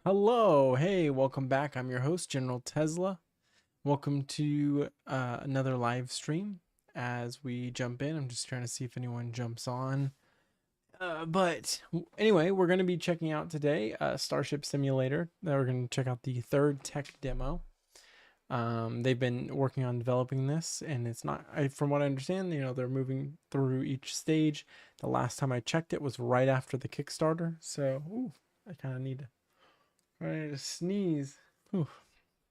Hello, hey, welcome back. I'm your host, General Tesla. Welcome to another live stream. As we jump in, I'm just trying to see if anyone jumps on. But anyway, we're going to be checking out today Starship Simulator. We're going to check out the third tech demo. They've been working on developing this, and it's not, from what I understand, they're moving through each stage. The last time I checked it was right after the Kickstarter, so I kind of need to sneeze. Whew.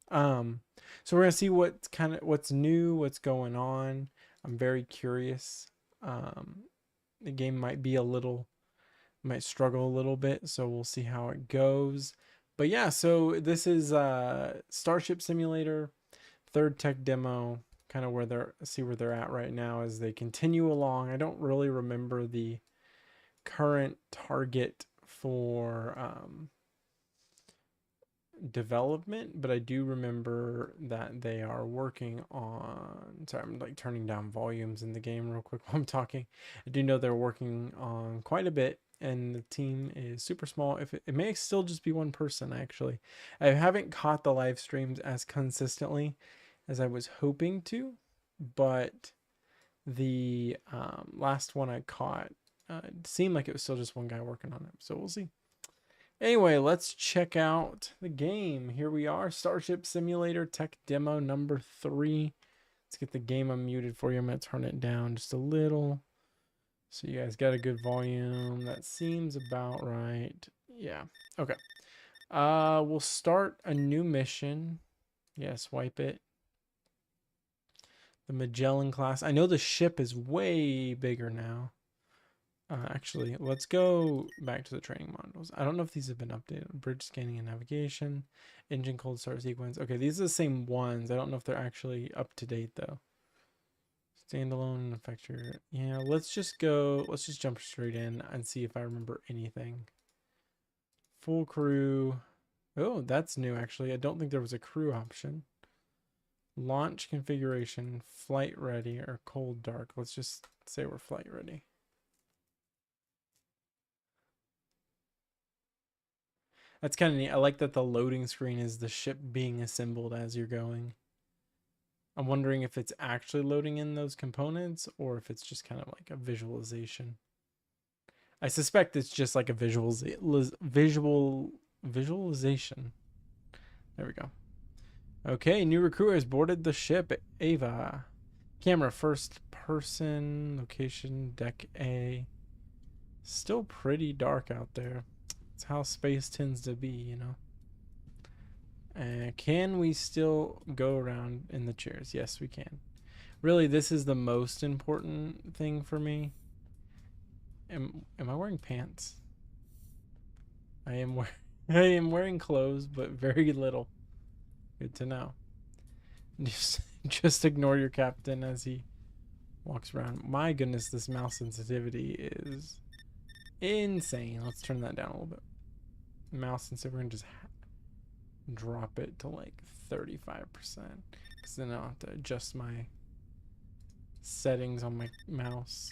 Um, so we're gonna see what's new, what's going on. I'm very curious. The game might struggle a little bit, so we'll see how it goes. But yeah, so this is Starship Simulator, third tech demo, kind of where they're at right now as they continue along. I don't really remember the current target for development, but I do remember that they are working on, sorry, I'm like turning down volumes in the game real quick while I'm talking. I do know they're working on quite a bit, and the team is super small. If it may still just be one person, actually. I haven't caught the live streams as consistently as I was hoping to, but the last one I caught it seemed like it was still just one guy working on it, so we'll see. Anyway, let's check out the game. Here we are, Starship Simulator Tech Demo number 3. Let's get the game unmuted for you. I'm going to turn it down just a little so you guys got a good volume. That seems about right. Yeah, okay. We'll start a new mission. Yes, wipe it. The Magellan class. I know the ship is way bigger now. Actually, let's go back to the training modules. I don't know if these have been updated. Bridge scanning and navigation, engine cold start sequence. Okay, these are the same ones. I don't know if they're actually up to date though. Standalone affect your, yeah, let's just jump straight in and see if I remember anything. Full crew. Oh, that's new actually. I don't think there was a crew option. Launch configuration, flight ready or cold dark. Let's just say we're flight ready. That's kind of neat. I like that the loading screen is the ship being assembled as you're going. I'm wondering if it's actually loading in those components or if it's just kind of like a visualization. I suspect it's just like a visualization. There we go. Okay, new recruit has boarded the ship Ava. Camera first person, location deck A. Still pretty dark out there. It's how space tends to be, you know. Can we still go around in the chairs? Yes, we can. Really, this is the most important thing for me. Am I wearing pants? I am I am wearing clothes, but very little. Good to know. Just ignore your captain as he walks around. My goodness, this mouse sensitivity is insane. Let's turn that down a little bit. Mouse sensitivity, we're gonna just drop it to like 35%, because then I'll have to adjust my settings on my mouse.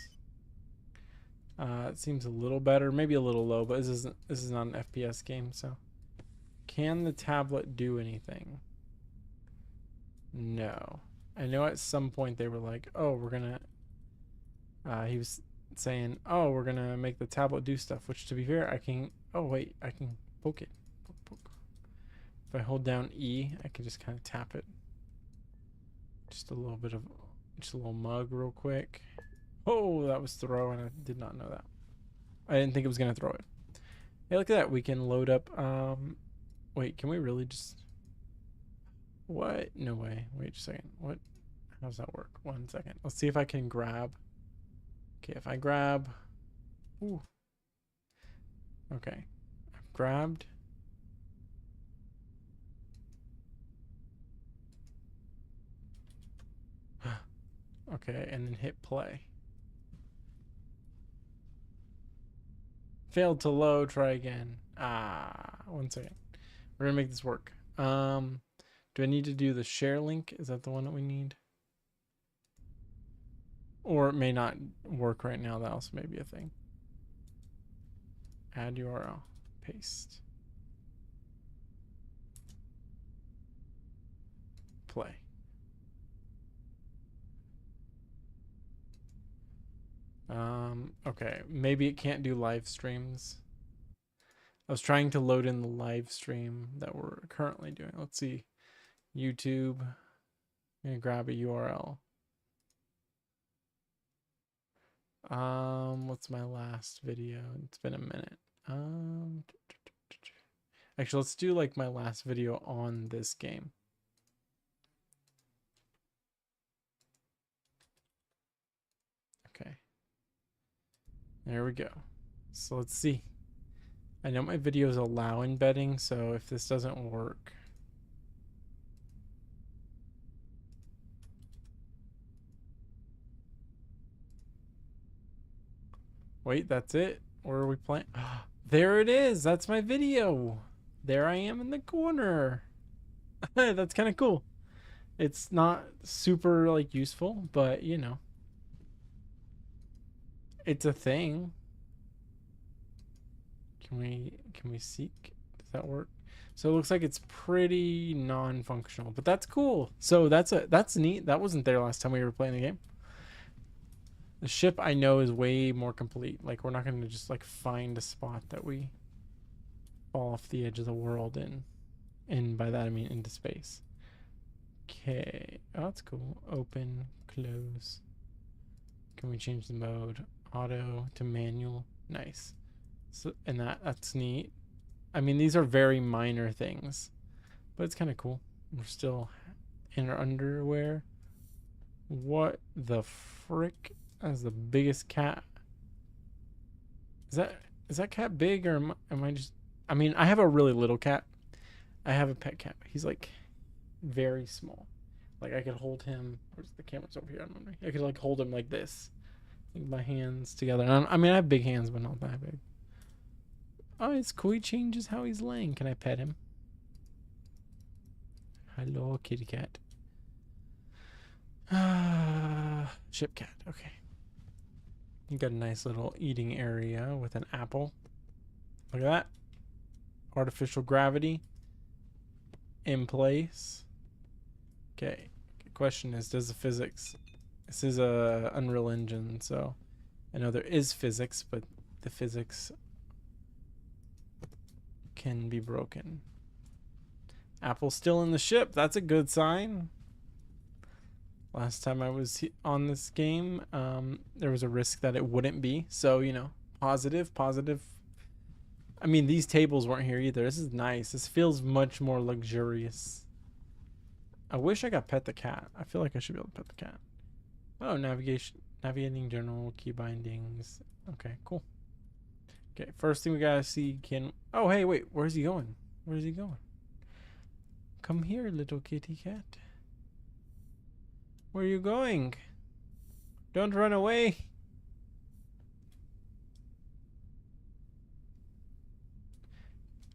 It seems a little better, maybe a little low, but this is not an FPS game. So can the tablet do anything? No. I know at some point they were like, oh, we're gonna he was saying, oh, we're gonna make the tablet do stuff, which to be fair, I can, oh wait, I can poke it. Poke. If I hold down E, I can just kind of tap it. Just a little mug real quick. Oh, that was throw, and I did not know that. I didn't think it was gonna throw it. Hey, look at that. We can load up. Wait, can we really just? What? No way. Wait a second. What? How does that work? 1 second. Let's see if I can grab. Okay, if I grab. Ooh. Okay, I've grabbed. Okay, and then hit play. Failed to load. Try again. 1 second. We're gonna make this work. Do I need to do the share link? Is that the one that we need? Or it may not work right now. That also may be a thing. Add URL. Paste. play. Okay, maybe it can't do live streams. I was trying to load in the live stream that we're currently doing. Let's see. YouTube. I'm gonna grab a URL. What's my last video? It's been a minute. Actually, let's do like my last video on this game. Okay. There we go. So let's see. I know my videos allow embedding, so if this doesn't work. Wait, that's it? Where are we playing? There it is. That's my video. There I am in the corner. That's kind of cool. It's not super like useful, but you know, it's a thing. Can we seek? Does that work? So it looks like it's pretty non-functional, but that's cool. So that's neat. That wasn't there last time we were playing the game. The ship I know is way more complete. Like we're not going to just like find a spot that we fall off the edge of the world in. And by that I mean into space. Okay. Oh, that's cool. Open, close. Can we change the mode? Auto to manual. Nice. So, and that's neat. I mean, these are very minor things, but it's kind of cool. We're still in our underwear. What the frick? That's the biggest cat. Is that cat big, or am I just? I mean, I have a really little cat. I have a pet cat. He's like very small. Like I could hold him. Where's the camera's over here? I don't know. I could like hold him like this, like my hands together. And I mean, I have big hands, but not that big. Oh, it's cool. He changes how he's laying. Can I pet him? Hello, kitty cat. Ship cat. Okay. You got a nice little eating area with an apple. Look at that. Artificial gravity in place. Okay. The question is, does the physics... This is a Unreal Engine, so I know there is physics, but the physics can be broken. Apple's still in the ship. That's a good sign. Last time I was on this game, there was a risk that it wouldn't be. So, you know, positive. I mean, these tables weren't here either. This is nice. This feels much more luxurious. I wish I got pet the cat. I feel like I should be able to pet the cat. Oh, navigating general key bindings. Okay, cool. Okay, first thing we gotta see oh, hey, wait, where's he going? Where's he going? Come here, little kitty cat. Where are you going? Don't run away.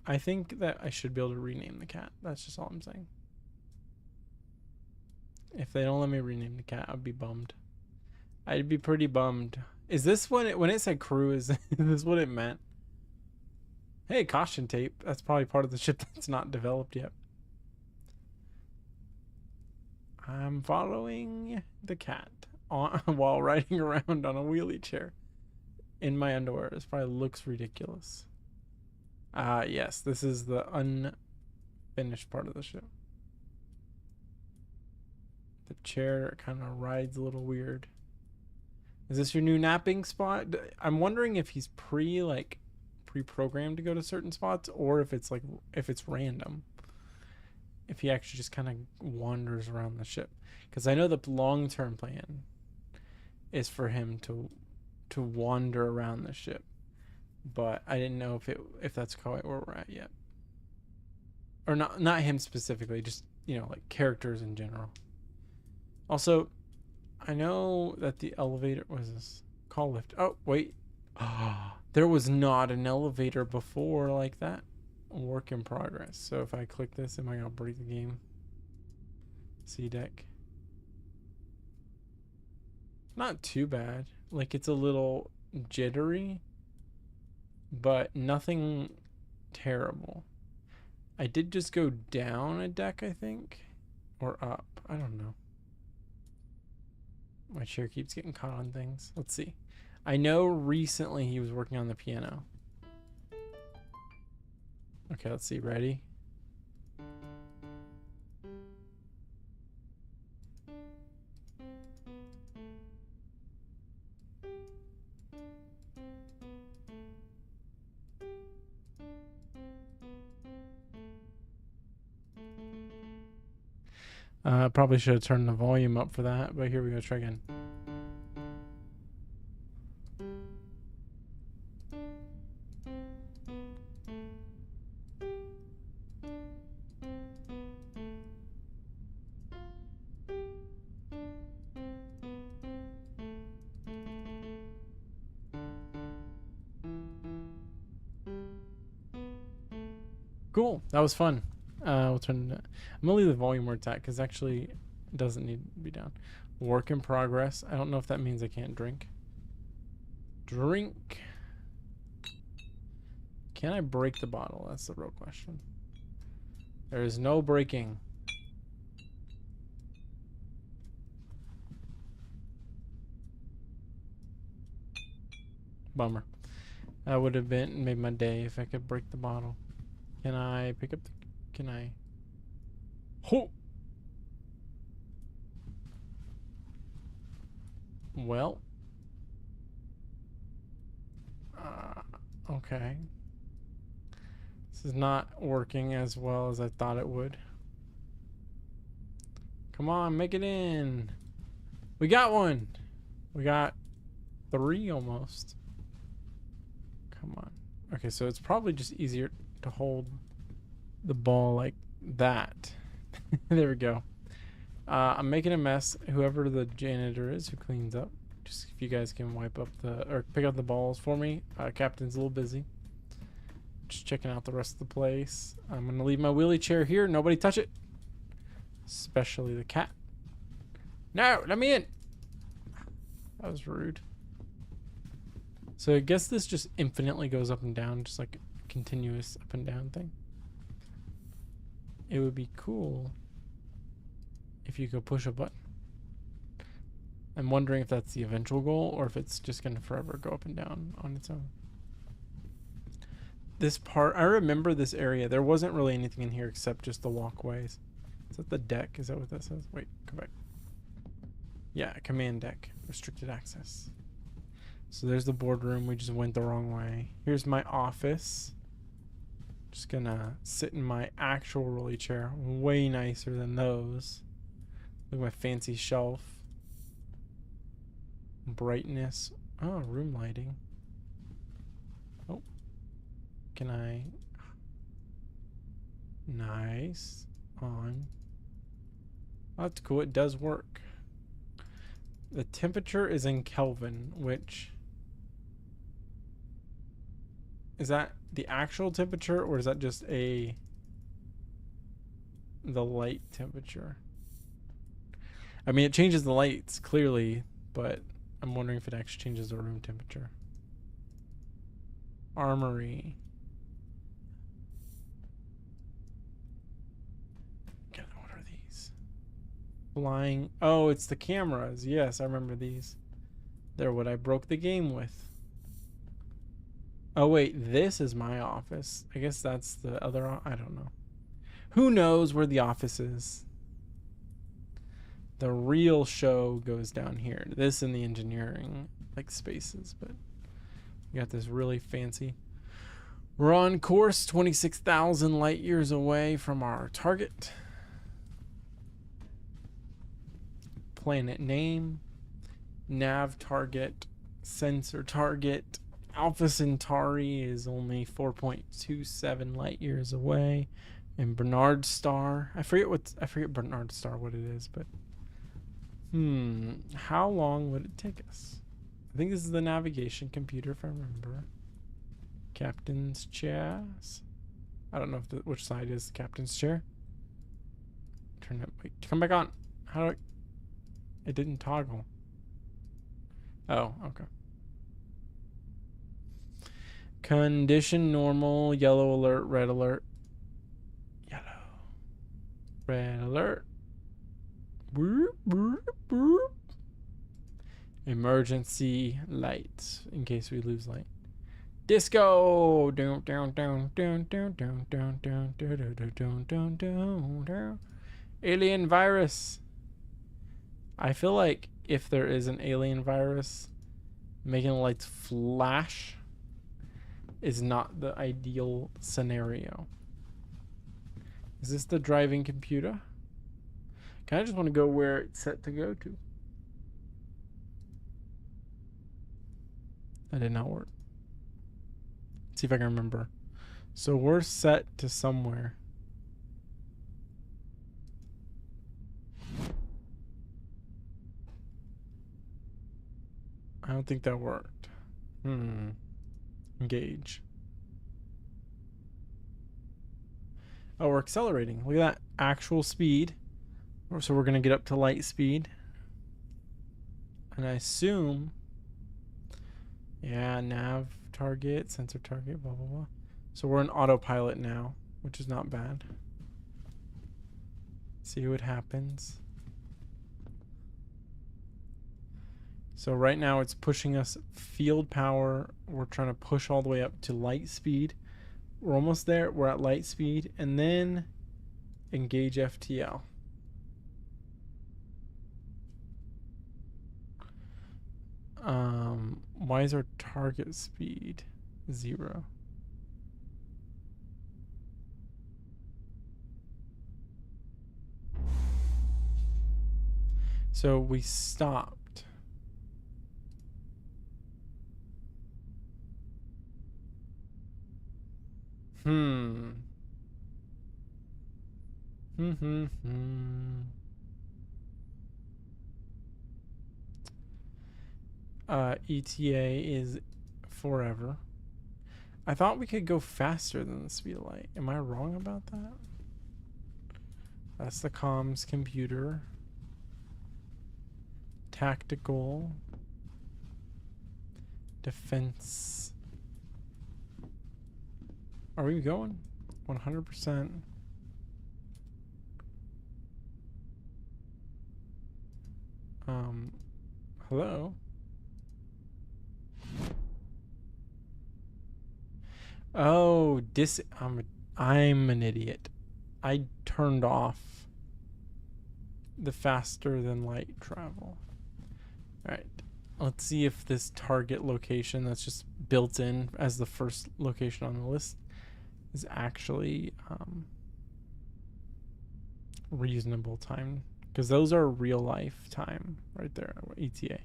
I think that I should be able to rename the cat. That's just all I'm saying. If they don't let me rename the cat, I'd be bummed. I'd be pretty bummed. Is this when it said crew, is this what it meant? Hey, caution tape. That's probably part of the ship that's not developed yet. I'm following the cat while riding around on a wheelie chair in my underwear. This probably looks ridiculous. Yes, this is the unfinished part of the ship. The chair kind of rides a little weird. Is this your new napping spot? I'm wondering if he's pre-programmed to go to certain spots, or if it's random. If he actually just kind of wanders around the ship, because I know the long-term plan is for him to wander around the ship, but I didn't know if that's quite where we're at yet, or not him specifically, just, you know, like characters in general. Also, I know that the elevator was this call lift. Oh wait, there was not an elevator before like that. Work in progress. So if I click this, am I gonna break the game? C deck. Not too bad. Like, it's a little jittery, but nothing terrible. I did just go down a deck, I think. Or up. I don't know. My chair keeps getting caught on things. Let's see. I know recently he was working on the piano. Okay, let's see. Ready? Probably should have turned the volume up for that, but here we go. Try again. Cool. That was fun. We'll turn. I'm gonna leave the volume where it's at because actually it doesn't need to be down. Work in progress. I don't know if that means I can't drink. Drink. Can I break the bottle? That's the real question. There is no breaking. Bummer. That would have been made my day if I could break the bottle. Can I pick up the... Can I... Ho! Well. Okay. This is not working as well as I thought it would. Come on, make it in. We got one. We got 3 almost. Come on. Okay, so it's probably just easier to hold the ball like that. There we go. I'm making a mess. Whoever the janitor is who cleans up, just if you guys can wipe up the or pick up the balls for me. Captain's a little busy. Just checking out the rest of the place. I'm gonna leave my wheelie chair here. Nobody touch it, especially the cat. No, let me in. That was rude. So I guess this just infinitely goes up and down, just like a continuous up and down thing. It would be cool if you could push a button. I'm wondering if that's the eventual goal or if it's just going to forever go up and down on its own. This part, I remember this area. There wasn't really anything in here except just the walkways. Is that the deck? Is that what that says? Wait, come back. Yeah, command deck. Restricted access. So there's the boardroom. We just went the wrong way. Here's my office. Just gonna sit in my actual rolly chair. Way nicer than those. Look at my fancy shelf. Brightness. Oh, room lighting. Oh. Can I... Nice. On. Oh, that's cool. It does work. The temperature is in Kelvin, which... Is that the actual temperature, or is that just the light temperature? I mean, it changes the lights, clearly, but I'm wondering if it actually changes the room temperature. Armory. God, what are these? Flying. Oh, it's the cameras. Yes, I remember these. They're what I broke the game with. Oh, wait, this is my office. I guess that's the other... I don't know. Who knows where the office is? The real show goes down here. This and the engineering, like, spaces, but we got this really fancy... We're on course, 26,000 light years away from our target. Planet name. Nav target. Sensor target. Alpha Centauri is only 4.27 light years away, and Bernard Star, I forget Bernard Star what it is, but how long would it take us? I think this is the navigation computer if I remember. Captain's chairs. I don't know if which side is the captain's chair. Turn it. Wait, come back on. How do I? It didn't toggle. Oh, okay. Condition normal, yellow alert, red alert. Yellow. Red alert. Boop, boop, boop. Emergency lights in case we lose light. Disco. Down, down, down, down, down, down, down, down, down, down, down, down, down, down. Alien virus. I feel like if there is an alien virus, making the lights flash is not the ideal scenario. Is this the driving computer? I just want to go where it's set to go to. That did not work. Let's see if I can remember. So we're set to somewhere. I don't think that worked. Engage. Oh, we're accelerating. Look at that. Actual speed. So we're going to get up to light speed. And I assume... Yeah, nav target, sensor target, blah, blah, blah. So we're in autopilot now, which is not bad. See what happens. So right now it's pushing us field power. We're trying to push all the way up to light speed. We're almost there. We're at light speed. And then engage FTL. Why is our target speed 0? So we stopped. ETA is forever. I thought we could go faster than the speed of light. Am I wrong about that? That's the comms computer. Tactical. Defense. Are we going? 100%. Hello? Oh, I'm an idiot. I turned off the faster than light travel. All right. Let's see if this target location that's just built in as the first location on the list is actually reasonable time, because those are real life time right there. ETA.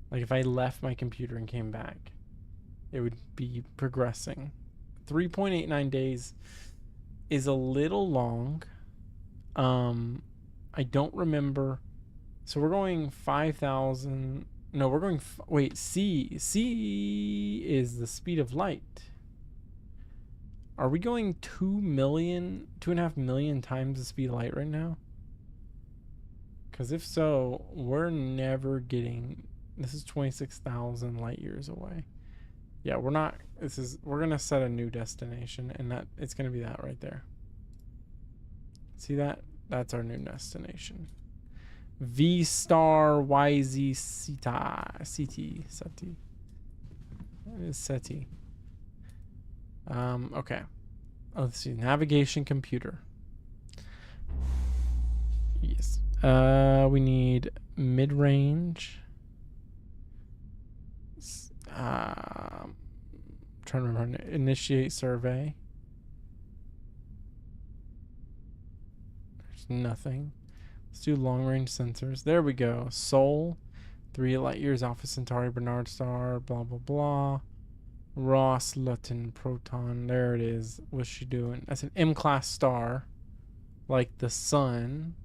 Like if I left my computer and came back, it would be progressing. 3.89 days is a little long. I don't remember. So we're going 5,000. No, we're going. Wait, C. C is the speed of light. Are we going 2.5 million times the speed of light right now? Because if so, we're never getting. This is 26,000 light years away. Yeah, we're not. We're gonna set a new destination, and that it's gonna be that right there. See that? That's our new destination. V star YZ CT. That is SETI. Okay. Let's see. Navigation computer. Yes. We need mid-range. Trying to remember. Initiate survey. There's nothing. Let's do long-range sensors. There we go. Sol, 3 light years, Alpha Centauri, Bernard Star, blah blah blah. Ross, Luton, Proton. There it is. What's she doing? That's an M-class star, like the sun.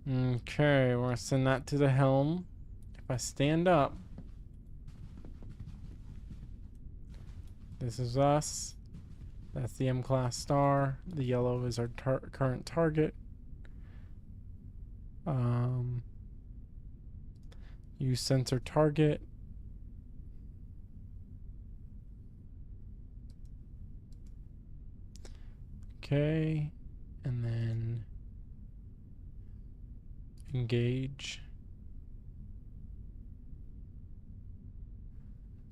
Okay, we're gonna send that to the helm. If I stand up, this is us. That's the M-class star. The yellow is our current target. Use sensor target. Okay, and then Engage.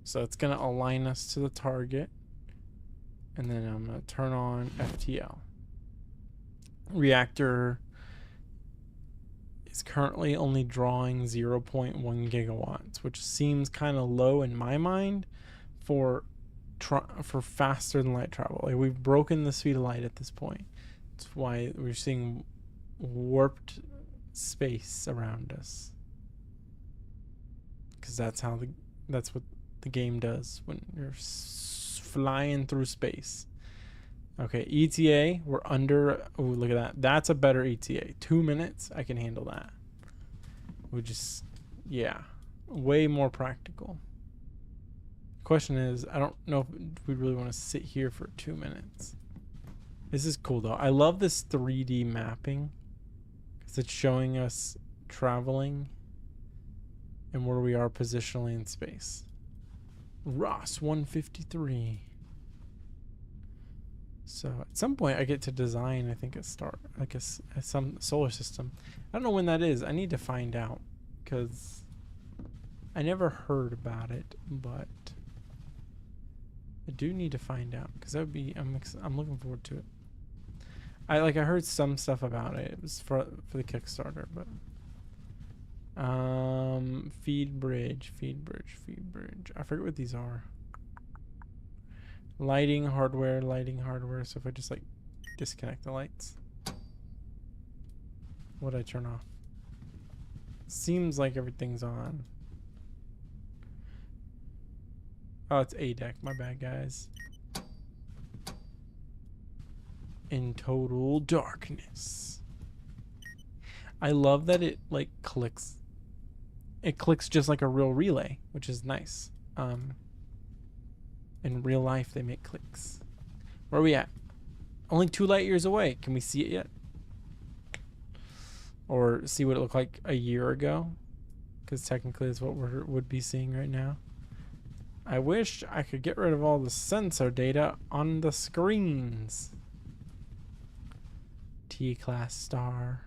So it's going to align us to the target. And then I'm going to turn on FTL. Reactor is currently only drawing 0.1 gigawatts, which seems kind of low in my mind for faster than light travel. Like, we've broken the speed of light at this point. That's why we're seeing warped space around us, because that's what the game does when you're flying through space. Okay, ETA, we're under. Oh, look at that. That's a better ETA. 2 minutes, I can handle that. We just, yeah, way more practical. Question is, I don't know if we really want to sit here for 2 minutes. This is cool though. I love this 3D mapping because it's showing us traveling and where we are positionally in space. Ross 153. So at some point I get to design, I think, some solar system. I don't know when that is. I need to find out because I never heard about it, but I do need to find out because that would be, I'm looking forward to it. I heard some stuff about it. It was for the Kickstarter, but feed bridge. I forget what these are. Lighting hardware. So if I just like disconnect the lights, what did I turn off? Seems like everything's on. Oh, it's A deck. My bad, guys. In total darkness. I love that it like clicks. It clicks just like a real relay, which is nice. In real life, they make clicks. Where are we at? Only 2 light years away. Can we see it yet? Or see what it looked like a year ago? Because technically it's what we would be seeing right now. I wish I could get rid of all the sensor data on the screens. T-class star.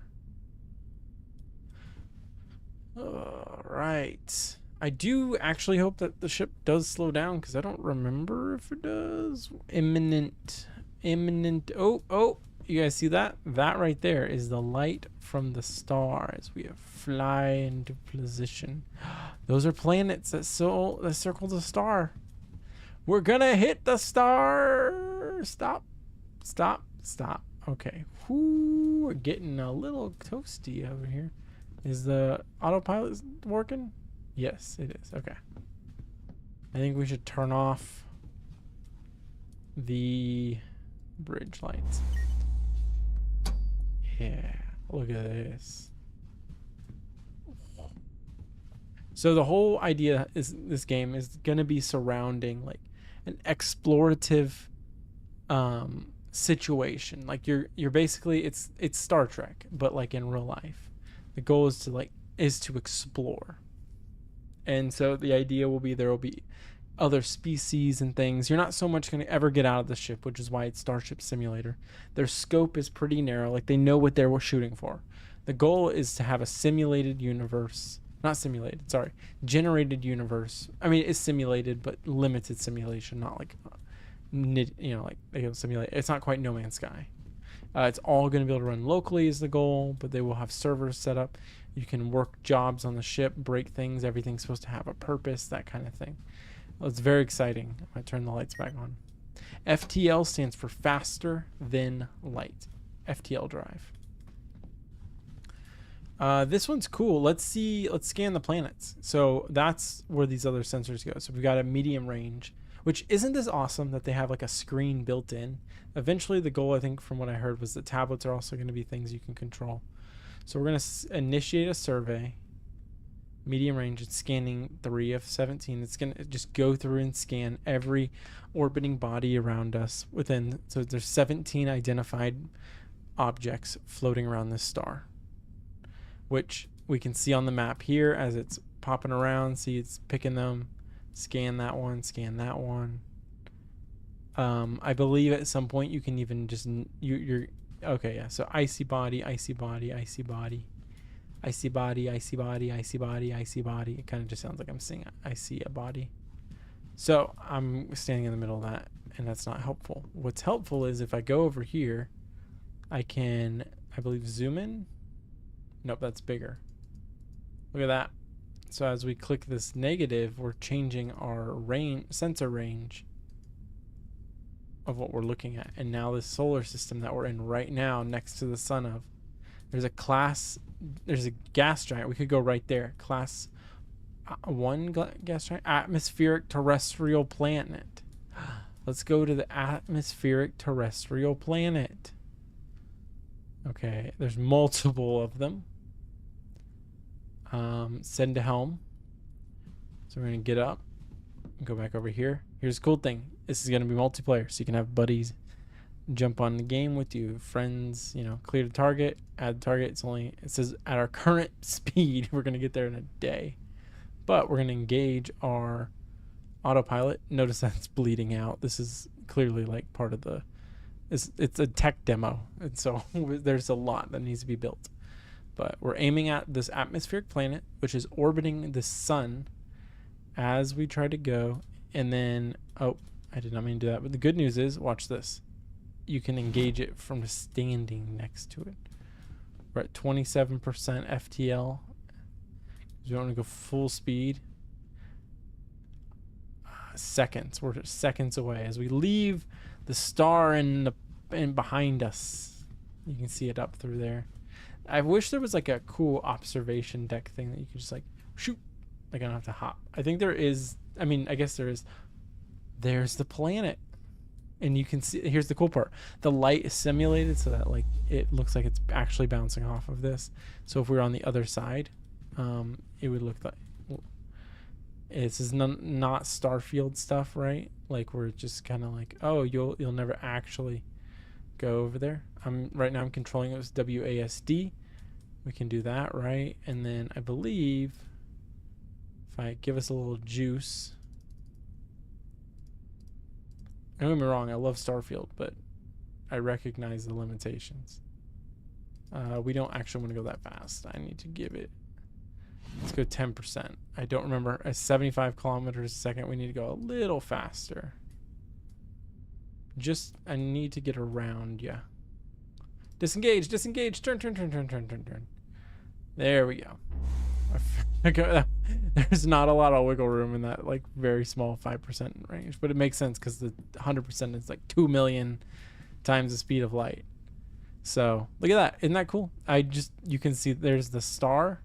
Alright. I do actually hope that the ship does slow down because I don't remember if it does. Imminent. Oh, you guys see that? That right there is the light from the star as we fly into position. Those are planets that circle the star. We're gonna hit the star. Stop. Okay. Whoo, we're getting a little toasty over here. Is the autopilot working? Yes, it is. Okay. I think we should turn off the bridge lights. Yeah, look at this. So the whole idea is this game is going to be surrounding like an explorative situation. Like you're basically it's Star Trek, but like in real life. The goal is to explore. And so the idea will be there will be other species and things. You're not so much going to ever get out of the ship, which is why it's Starship Simulator. Their scope is pretty narrow. Like, they know what they're shooting for. The goal is to have a simulated universe. Not simulated, sorry. Generated universe. I mean, it's simulated, but limited simulation. Not like, like they don't simulate. It's not quite No Man's Sky. It's all going to be able to run locally is the goal, but they will have servers set up. You can work jobs on the ship, break things. Everything's supposed to have a purpose, that kind of thing. Well, it's very exciting. I might turn the lights back on. FTL stands for faster than light. FTL drive. This one's cool. Let's scan the planets. So that's where these other sensors go. So we've got a medium range, which isn't this awesome that they have like a screen built in. Eventually the goal, I think from what I heard, was the tablets are also going to be things you can control. So we're going to initiate a survey. Medium range, it's scanning 3 of 17. It's going to just go through and scan every orbiting body around us so there's 17 identified objects floating around this star, which we can see on the map here as it's popping around. See, it's picking them. Scan that one, scan that one. I believe at some point you can even just you're okay, yeah. So icy body, icy body, icy body. I see body, I see body, I see body, I see body. It kind of just sounds like I'm saying I see a body. So I'm standing in the middle of that, and that's not helpful. What's helpful is if I go over here, I can, I believe, zoom in. Nope, that's bigger. Look at that. So as we click this negative, we're changing our sensor range of what we're looking at. And now this solar system that we're in right now next to the sun of, there's a gas giant. We could go right there. Class 1 gas giant. Atmospheric terrestrial planet. Let's go to the atmospheric terrestrial planet. Okay, there's multiple of them. Send to helm. So we're gonna get up and go back over here. Here's the cool thing. This is gonna be multiplayer, so you can have buddies jump on the game with you, friends, you know, clear the target, add the target. It says at our current speed, we're gonna get there in a day. But we're gonna engage our autopilot. Notice that's bleeding out. This is clearly like part of the, it's a tech demo. And so there's a lot that needs to be built. But we're aiming at this atmospheric planet, which is orbiting the sun as we try to go. And then, oh, I did not mean to do that. But the good news is, watch this. You can engage it from standing next to it. We're at 27% FTL. We don't want to go full speed. Seconds. We're seconds away. As we leave the star and behind us, you can see it up through there. I wish there was like a cool observation deck thing that you could just like shoot. Like I don't have to hop. I think there is. I mean, I guess there is. There's the planet. And you can see, here's the cool part. The light is simulated so that like it looks like it's actually bouncing off of this. So if we were on the other side, it would look like, this is not Starfield stuff, right? Like we're just kind of like, oh, you'll never actually go over there. Right now I'm controlling it with WASD. We can do that, right? And then I believe if I give us a little juice. Don't get me wrong, I love Starfield, but I recognize the limitations. We don't actually want to go that fast. I need to give it, let's go 10%. I don't remember, at 75 kilometers a second, we need to go a little faster. Just, I need to get around, yeah. Disengage, disengage, turn. There we go. There's not a lot of wiggle room in that like very small 5% range, but it makes sense because the 100% is like 2 million times the speed of light. So look at that. Isn't that cool? You can see there's the star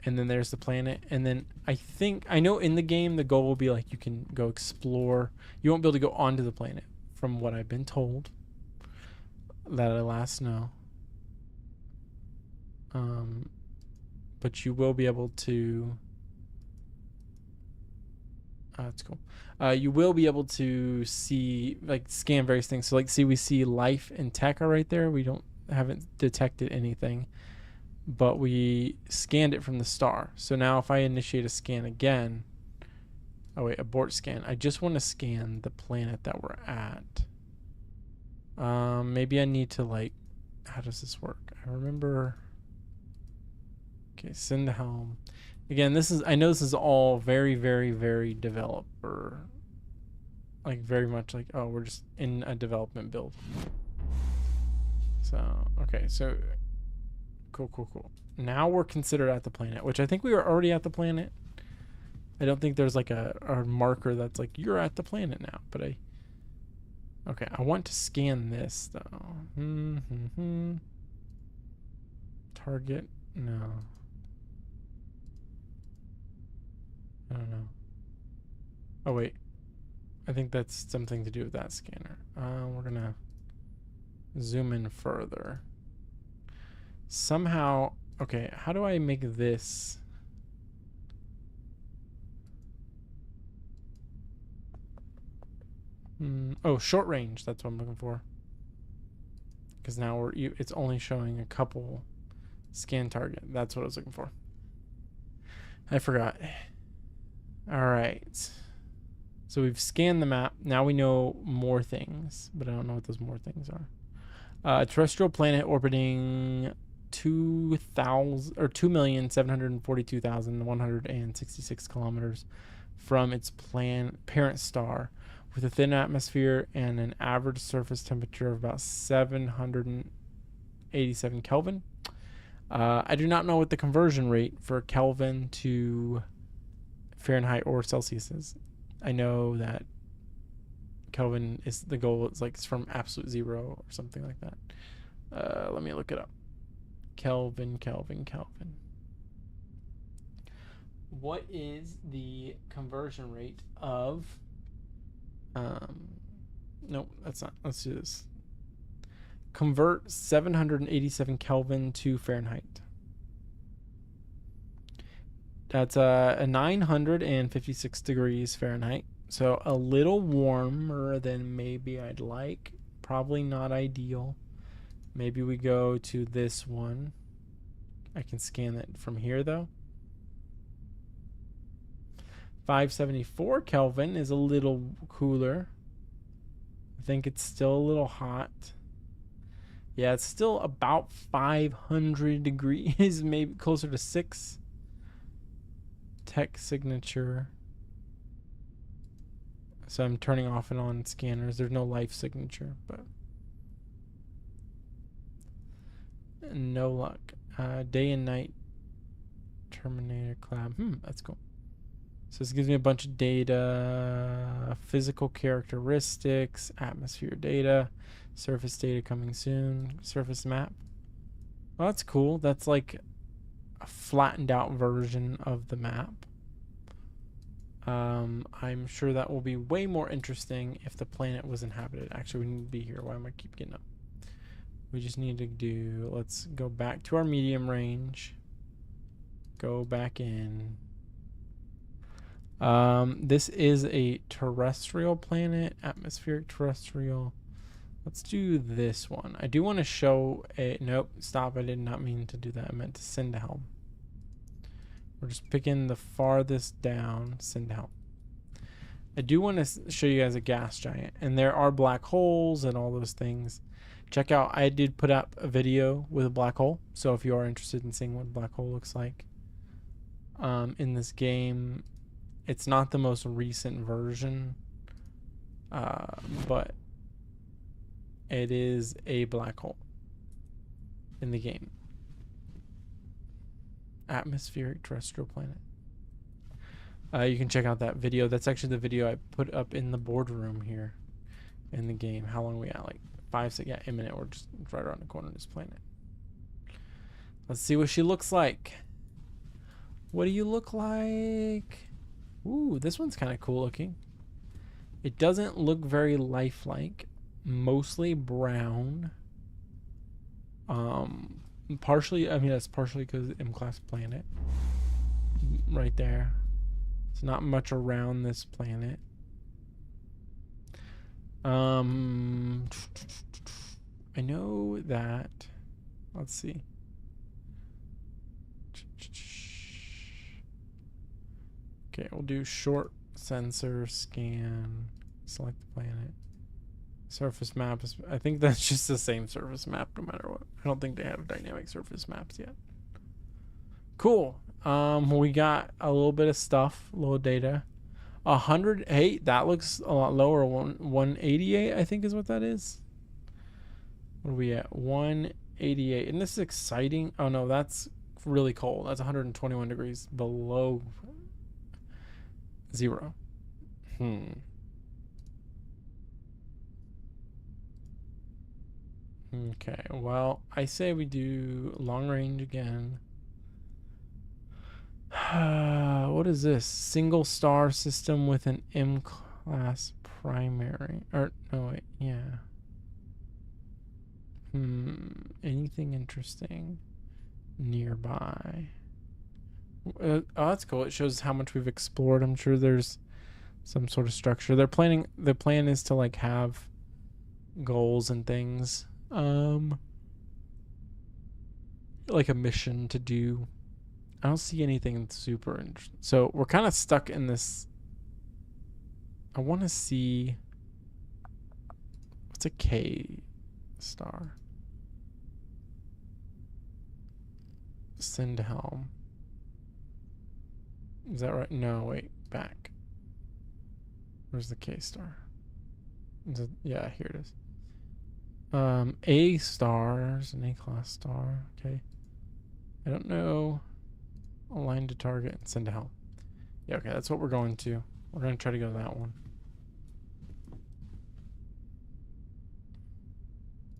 and then there's the planet. And then I know in the game, the goal will be like, you can go explore. You won't be able to go onto the planet from what I've been told that I last know. But you will be able to, that's cool. You will be able to see, like, scan various things. So, like, see, we see life and tech are right there. We haven't detected anything, but we scanned it from the star. So now if I initiate a scan again, oh wait, abort scan. I just want to scan the planet that we're at. Maybe I need to, like, how does this work? I remember. Okay, send to helm. Again, I know this is all very, very, very developer. Like, very much like, oh, we're just in a development build. So, okay, so, cool. Now we're considered at the planet, which I think we were already at the planet. I don't think there's like a marker that's like, you're at the planet now, but okay, I want to scan this, though. Target, no. I don't know. Oh, wait. I think that's something to do with that scanner. We're going to zoom in further. Somehow, okay, how do I make this? Oh, short range. That's what I'm looking for. Because now it's only showing a couple scan target. That's what I was looking for. I forgot. All right. So we've scanned the map. Now we know more things, but I don't know what those more things are. Terrestrial planet orbiting 2,742,166 kilometers from its parent star, with a thin atmosphere and an average surface temperature of about 787 Kelvin. I do not know what the conversion rate for Kelvin to Fahrenheit or Celsius is. I know that Kelvin is the goal. It's like it's from absolute zero or something like that. Let me look it up. Kelvin. What is the conversion rate of... Nope, that's not. Let's do this. Convert 787 Kelvin to Fahrenheit. That's a 956 degrees Fahrenheit. So a little warmer than maybe I'd like. Probably not ideal. Maybe we go to this one. I can scan it from here though. 574 Kelvin is a little cooler. I think it's still a little hot. Yeah, it's still about 500 degrees, maybe closer to 6. Tech signature. So I'm turning off and on scanners. There's no life signature, but no luck. Day and night Terminator collab. That's cool. So this gives me a bunch of data, physical characteristics, atmosphere data, surface data coming soon, surface map. Well, that's cool. That's like a flattened out version of the map. I'm sure that will be way more interesting if the planet was inhabited. Actually, we need to be here. Why am I keep getting up? We just need to do, let's go back to our medium range. Go back in. This is a terrestrial planet, atmospheric terrestrial. Let's do this one. I do want to show a, nope, stop. I did not mean to do that. I meant to send helm. We're just picking the farthest down, send helm. I do want to show you guys a gas giant, and there are black holes and all those things. Check out, I did put up a video with a black hole, so if you are interested in seeing what a black hole looks like in this game, it's not the most recent version, but it is a black hole in the game. Atmospheric terrestrial planet. You can check out that video. That's actually the video I put up in the boardroom here in the game. How long are we at? Like 5, 6, yeah, a minute. We're just right around the corner of this planet. Let's see what she looks like. What do you look like? Ooh, this one's kind of cool looking. It doesn't look very lifelike. Mostly brown. Partially, I mean, that's partially because M-class planet. Right there. It's not much around this planet. I know that. Let's see. Okay, we'll do short sensor scan. Select the planet. Surface map is, I think that's just the same surface map no matter what. I don't think they have dynamic surface maps yet. Cool. We got a little bit of stuff, a little data. 100. Hey, that looks a lot lower. 188, I think is what that is. What are we at? 188. And this is exciting. Oh no, that's really cold. That's 121 degrees below zero. Okay, well, I say we do long range again. What is this? Single star system with an M-class primary. Or, no, wait, yeah. Anything interesting nearby? Oh, that's cool. It shows how much we've explored. I'm sure there's some sort of structure. They're planning, the plan is to like have goals and things. Like a mission to do. I don't see anything super interesting. So we're kind of stuck in this. I want to see. What's a K star? Send helm. Is that right? No, wait, back. Where's the K star? Is it, yeah, here it is. A stars, an A class star. Okay. I don't know. Align to target and send to helm. Yeah, okay, that's what we're going to. We're going to try to go to that one.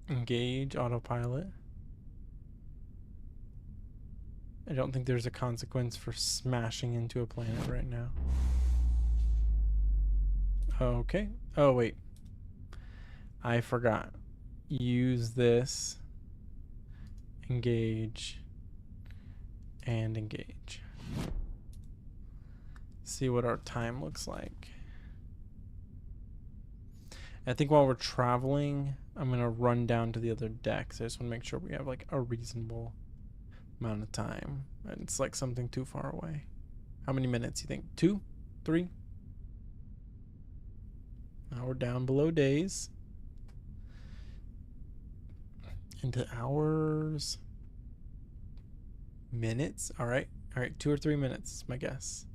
Engage autopilot. I don't think there's a consequence for smashing into a planet right now. Okay. Oh, wait. I forgot. Use this. Engage. And engage. See what our time looks like. I think while we're traveling, I'm going to run down to the other decks. I just want to make sure we have like a reasonable amount of time. And it's like something too far away. How many minutes you think? 2? 3? Now we're down below days. Into hours. Minutes. All right. 2 or 3 minutes is my guess.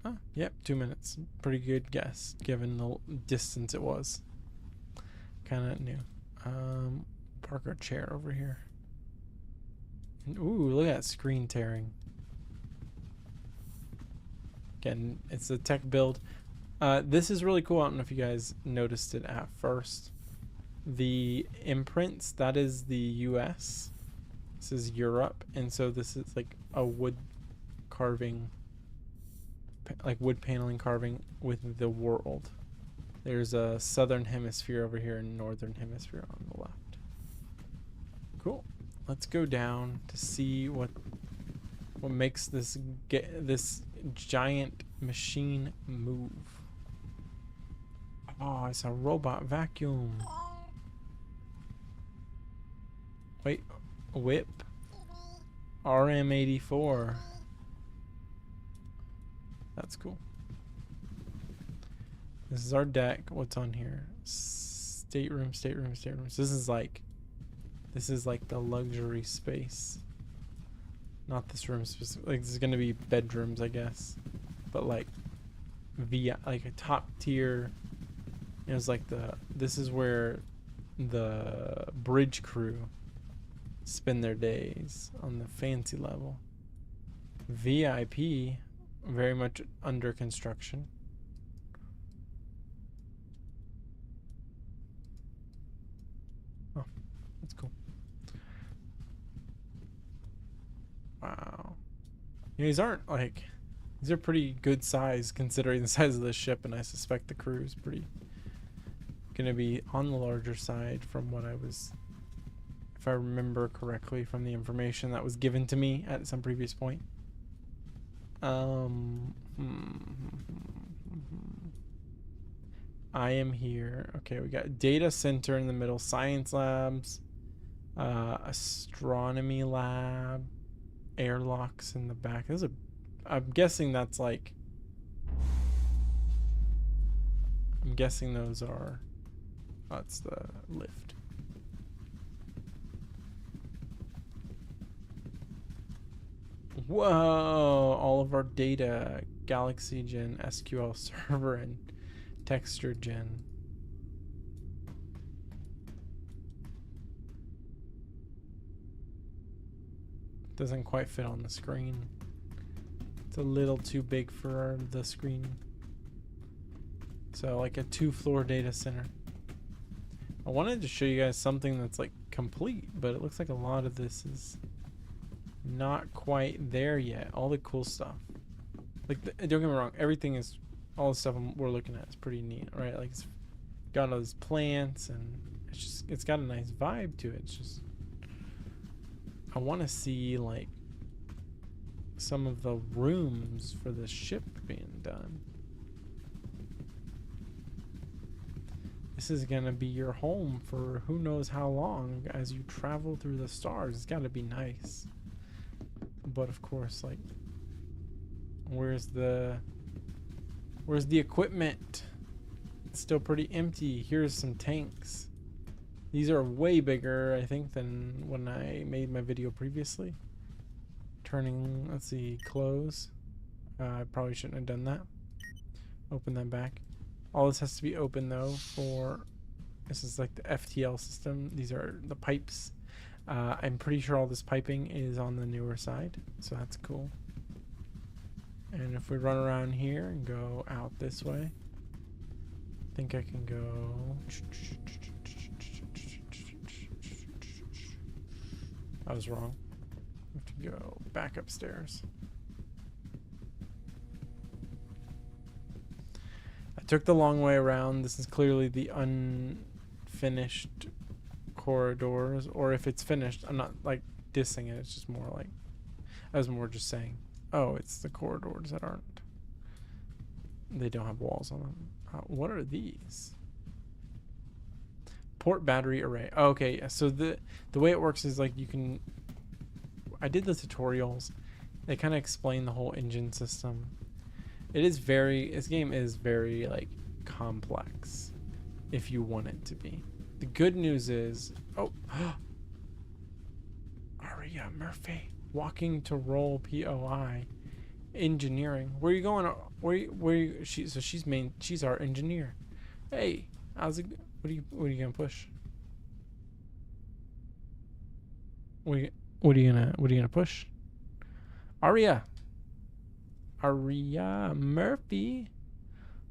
Oh, yep, 2 minutes. Pretty good guess, given the distance it was. Kind of new. Park our chair over here. And, ooh, look at that screen tearing. Again, it's a tech build. This is really cool. I don't know if you guys noticed it at first. The imprints, that is the US. This is Europe. And so this is like a wood carving, like wood paneling carving with the world. There's a southern hemisphere over here and northern hemisphere on the left. Cool. Let's go down to see what makes this giant machine move. Oh, it's a robot vacuum. Wait, whip. RM84. That's cool. This is our deck. What's on here? Stateroom, stateroom, stateroom. So this is like the luxury space. Not this room specific. Like this is gonna be bedrooms, I guess. But like via like a top tier. It was like this is where the bridge crew spend their days on the fancy level. VIP, very much under construction. Oh, that's cool. Wow. You know, these aren't like, these are pretty good size considering the size of the ship, and I suspect the crew is pretty gonna be on the larger side from what I was, if I remember correctly from the information that was given to me at some previous point. I am here. Okay, we got data center in the middle, science labs, astronomy lab, airlocks in the back. There's I'm guessing that's like, I'm guessing those are, that's the lift. Whoa, all of our data, Galaxy Gen, SQL Server, and Texture Gen. Doesn't quite fit on the screen. It's a little too big for the screen. So like a 2-floor data center. I wanted to show you guys something that's like complete, but it looks like a lot of this is not quite there yet. All the cool stuff. Like, don't get me wrong, everything is, all the stuff we're looking at is pretty neat, right? Like, it's got all these plants, and it's just, it's got a nice vibe to it. It's just, I want to see, like, some of the rooms for the ship being done. This is gonna be your home for who knows how long as you travel through the stars. It's gotta be nice. But of course, like, where's the equipment? It's still pretty empty. Here's some tanks. These are way bigger, I think, than when I made my video previously. Turning, let's see, close. I probably shouldn't have done that. Open them back. All this has to be open though for, this is like the FTL system. These are the pipes. I'm pretty sure all this piping is on the newer side, so that's cool. And if we run around here and go out this way, I think I can go. I was wrong. I have to go back upstairs. I took the long way around. This is clearly the unfinished corridors, or if it's finished, I'm not like dissing it. It's just more like, I was more just saying, oh, it's the corridors that aren't. They don't have walls on them. What are these? Port battery array. Oh, okay, yeah. So the way it works is like you can. I did the tutorials. They kind of explain the whole engine system. It is very. This game is very like complex, if you want it to be. The good news is, oh, Aria Murphy walking to roll POI, engineering. Where are you going? Where you? She's our engineer. Hey, how's it? What are you gonna push? What are you gonna push? Aria Murphy,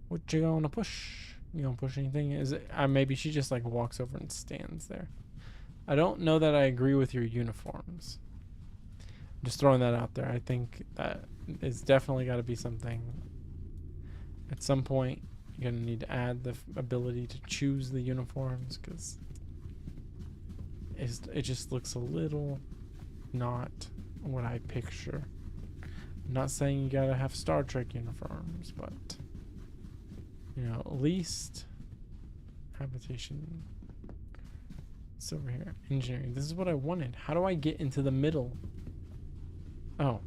what you gonna push? You gonna push anything? Is it maybe she just like walks over and stands there? I don't know that I agree with your uniforms. Just throwing that out there. I think that it's definitely got to be something. At some point, you're gonna need to add the ability to choose the uniforms, because it just looks a little not what I picture. I'm not saying you gotta have Star Trek uniforms, but you know, at least habitation. It's over here. Engineering. This is what I wanted. How do I get into the middle? Oh.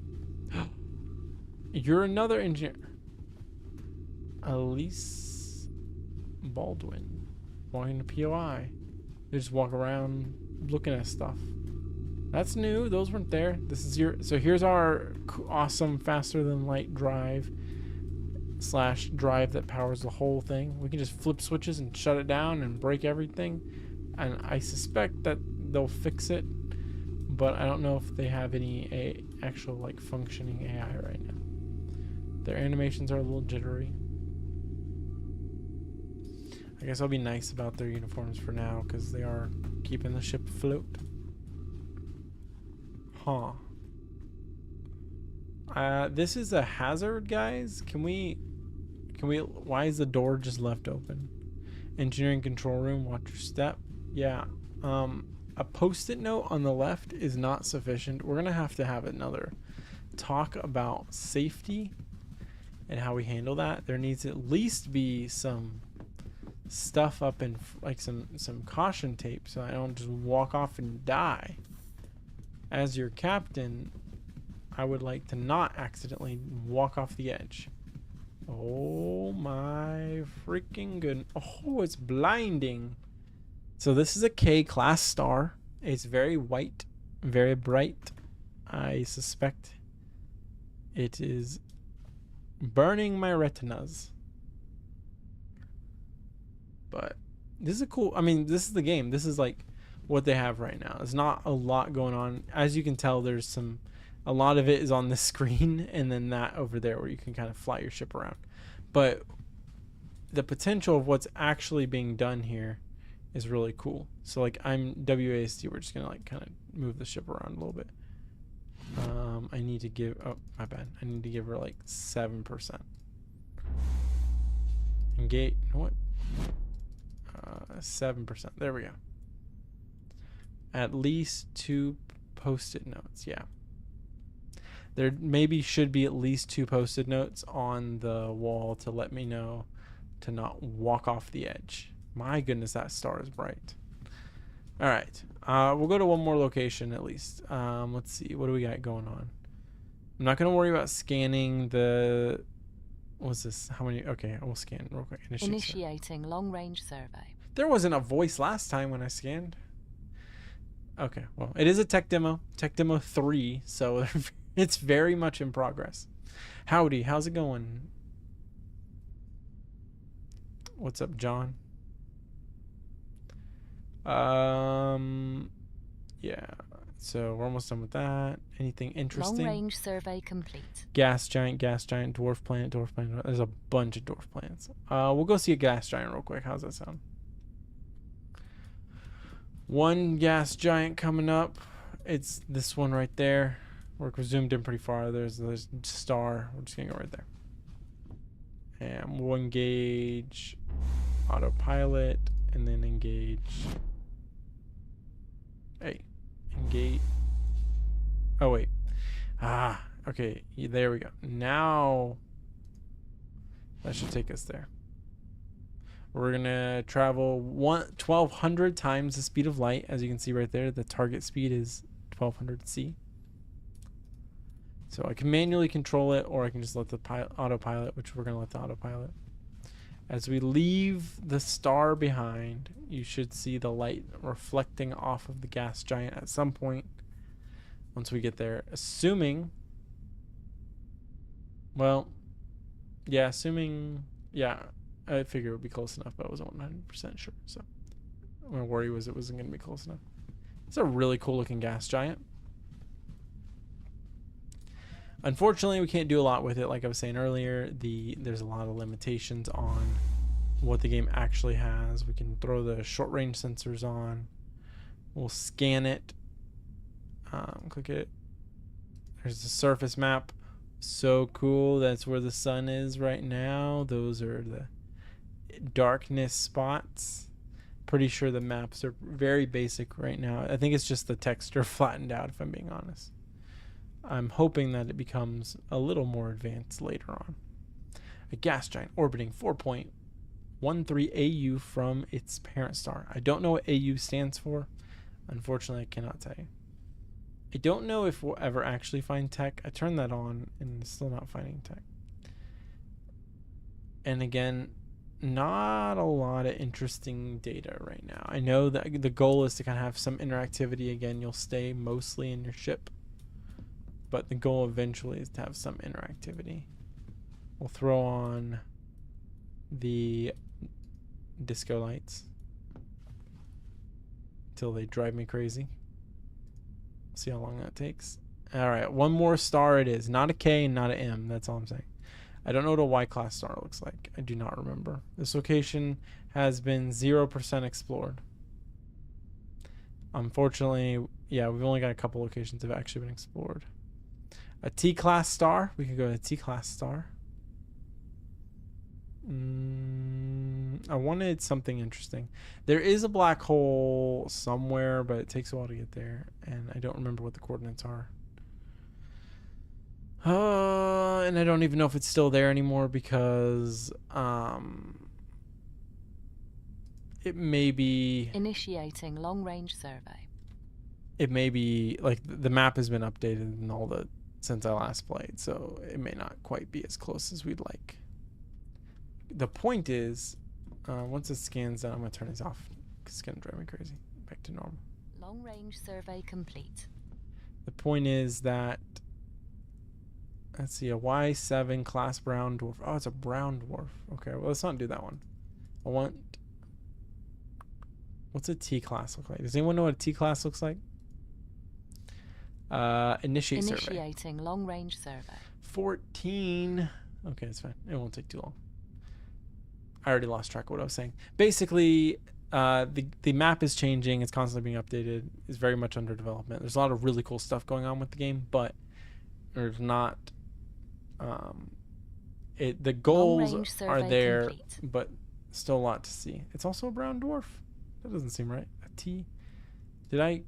You're another engineer. Elise Baldwin. Walking to POI. They just walk around looking at stuff. That's new. Those weren't there. This is your. So here's our awesome faster than light drive / drive that powers the whole thing. We can just flip switches and shut it down and break everything. And I suspect that they'll fix it, but I don't know if they have any actual like functioning AI right now. Their animations are a little jittery. I guess I'll be nice about their uniforms for now, because they are keeping the ship afloat. Huh. This is a hazard, guys. Can we, why is the door just left open? Engineering control room, watch your step. Yeah. A post-it note on the left is not sufficient. We're gonna have to have another talk about safety and how we handle that. There needs to at least be some stuff up in like some caution tape, so I don't just walk off and die. As your captain, I would like to not accidentally walk off the edge. Oh my freaking goodness. Oh, it's blinding. So this is a K-class star. It's very white, very bright. I suspect it is burning my retinas. But this is a cool, I mean, this is the game. This is like what they have right now. There's not a lot going on. As you can tell, there's a lot of it is on the screen, and then that over there where you can kind of fly your ship around. But the potential of what's actually being done here is really cool. So like I'm WASD, we're just gonna like kind of move the ship around a little bit. I need to give, oh my bad, I need to give her like 7%. Engage, you know what? 7%, there we go. At least 2 post-it notes, yeah. There maybe should be at least 2 post-it notes on the wall to let me know to not walk off the edge. My goodness, that star is bright. All right, we'll go to one more location at least. Let's see, what do we got going on? I'm not gonna worry about scanning the. What's this? How many? Okay, we'll scan real quick. Initiating long-range survey. There wasn't a voice last time when I scanned. Okay, well, it is a tech demo 3, so It's very much in progress. Howdy, how's it going? What's up, John? Yeah. So we're almost done with that. Anything interesting? Long-range survey complete. Gas giant, dwarf planet, dwarf planet. There's a bunch of dwarf planets. We'll go see a gas giant real quick. How's that sound? One gas giant coming up. It's this one right there. We're zoomed in pretty far. There's star. We're just gonna go right there. And we'll engage autopilot and then engage. Hey, engage. Oh wait. Okay. There we go. Now that should take us there. We're gonna travel 1,200 times the speed of light. As you can see right there, the target speed is 1,200 C. So I can manually control it, or I can just let the autopilot, which we're gonna let the autopilot. As we leave the star behind, you should see the light reflecting off of the gas giant at some point once we get there. Assuming, well, yeah, I figured it would be close enough, but I wasn't 100% sure. So my worry was it wasn't going to be close enough. It's a really cool looking gas giant. Unfortunately, we can't do a lot with it. Like I was saying earlier, there's a lot of limitations on what the game actually has. We can throw the short range sensors on. We'll scan it. Click it. There's the surface map. So cool. That's where the sun is right now. Those are the darkness spots. Pretty sure the maps are very basic right now. I think it's just the texture flattened out, if I'm being honest. I'm hoping that it becomes a little more advanced later on. A gas giant orbiting 4.13 AU from its parent star. I don't know what AU stands for. Unfortunately, I cannot tell you. I don't know if we'll ever actually find tech. I turned that on and still not finding tech. And again, not a lot of interesting data right now. I know that the goal is to kind of have some interactivity. Again, you'll stay mostly in your ship, but the goal eventually is to have some interactivity. We'll throw on the disco lights until they drive me crazy. See how long that takes. All right, one more star it is. Not a K and not an M. That's all I'm saying. I don't know what a Y-class star looks like. I do not remember. This location has been 0% explored. Unfortunately, yeah, we've only got a couple locations that have actually been explored. A T-class star. We could go to a T-class star. I wanted something interesting. There is a black hole somewhere, but it takes a while to get there, and I don't remember what the coordinates are. And I don't even know if it's still there anymore because it may be Initiating long-range survey. It may be like the map has been updated and all the since I last played, so it may not quite be as close as we'd like. The point is, once it scans done, I'm gonna turn this off because it's gonna drive me crazy. Back to normal. Long-range survey complete. The point is that, let's see, a Y7 class brown dwarf. Oh, it's a brown dwarf. Okay, well, let's not do that one. I want, what's a T class look like? Does anyone know what a T class looks like? Initiate survey. Initiating long-range survey. 14. Okay, it's fine. It won't take too long. I already lost track of what I was saying. Basically, the map is changing. It's constantly being updated. It's very much under development. There's a lot of really cool stuff going on with the game, but there's not. The goals are there, complete. but still a lot to see. It's also a brown dwarf. That doesn't seem right. A T. Did I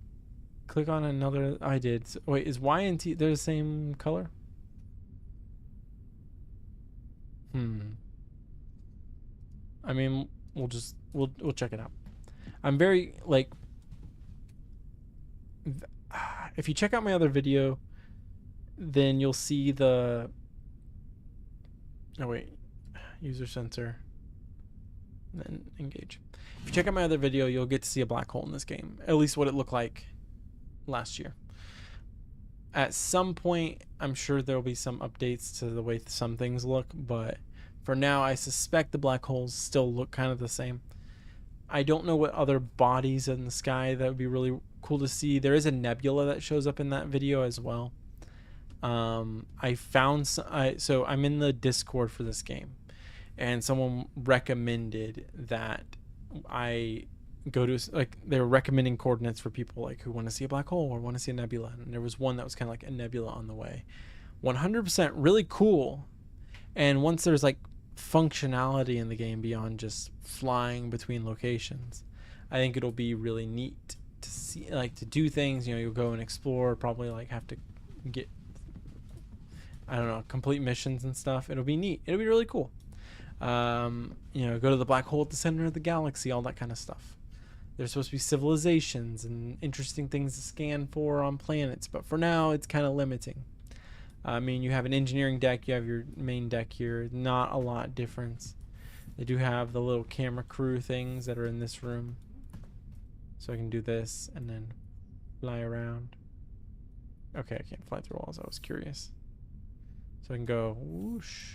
click on another? I did. So, wait, is Y and T they're the same color? I mean, we'll check it out. I'm very like, if you check out my other video, then you'll see the. Oh wait, user sensor. And then engage. If you check out my other video, you'll get to see a black hole in this game. At least what it looked like last year. At some point, I'm sure there'll be some updates to the way some things look, but for now, I suspect the black holes still look kind of the same. I don't know what other bodies in the sky that would be really cool to see. There is a nebula that shows up in that video as well. I found so I'm in the Discord for this game, and someone recommended that I go to, like, they were recommending coordinates for people like who want to see a black hole or want to see a nebula, and there was one that was kind of like a nebula on the way. 100% really cool. And once there's like functionality in the game beyond just flying between locations, I think it'll be really neat to see, like, to do things. You know, you'll go and explore, probably like have to get, I don't know, complete missions and stuff. It'll be neat. It'll be really cool. You know, go to the black hole at the center of the galaxy, all that kind of stuff. There's supposed to be civilizations and interesting things to scan for on planets, but for now, it's kind of limiting. I mean, you have an engineering deck, you have your main deck here. Not a lot difference. They do have the little camera crew things that are in this room. So I can do this and then fly around. Okay, I can't fly through walls. I was curious. So I can go whoosh.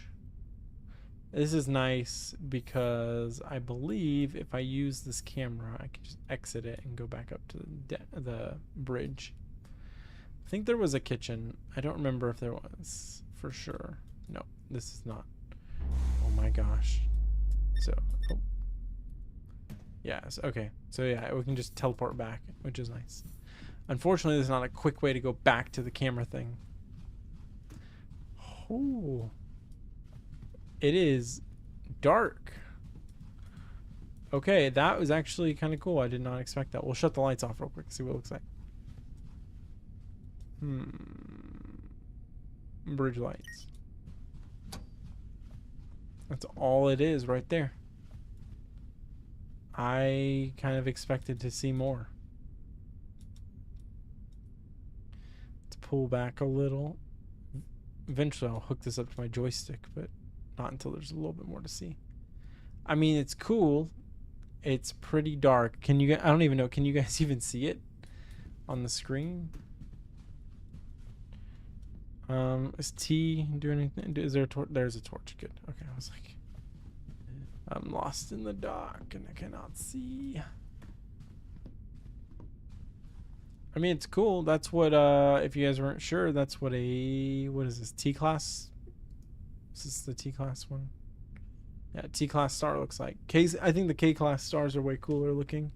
This is nice because I believe if I use this camera, I can just exit it and go back up to the bridge. I think there was a kitchen. I don't remember if there was for sure. No, this is not. Oh my gosh. So, oh. Yes, okay. So yeah, we can just teleport back, which is nice. Unfortunately, there's not a quick way to go back to the camera thing. Oh. It is dark. Okay, that was actually kind of cool. I did not expect that. We'll shut the lights off real quick, see what it looks like. Bridge lights. That's all it is right there. I kind of expected to see more. Let's pull back a little. Eventually I'll hook this up to my joystick, but not until there's a little bit more to see. I mean, it's cool. It's pretty dark. Can you, I don't even know, can you guys even see it on the screen? Is T doing anything? Is there a torch? There's a torch. Good. Okay, I was like, I'm lost in the dark and I cannot see. I mean, it's cool. That's what, if you guys weren't sure, that's what a, what is this, T-class? Is this the T-class one? Yeah, T-class star looks like. I think the K-class stars are way cooler looking.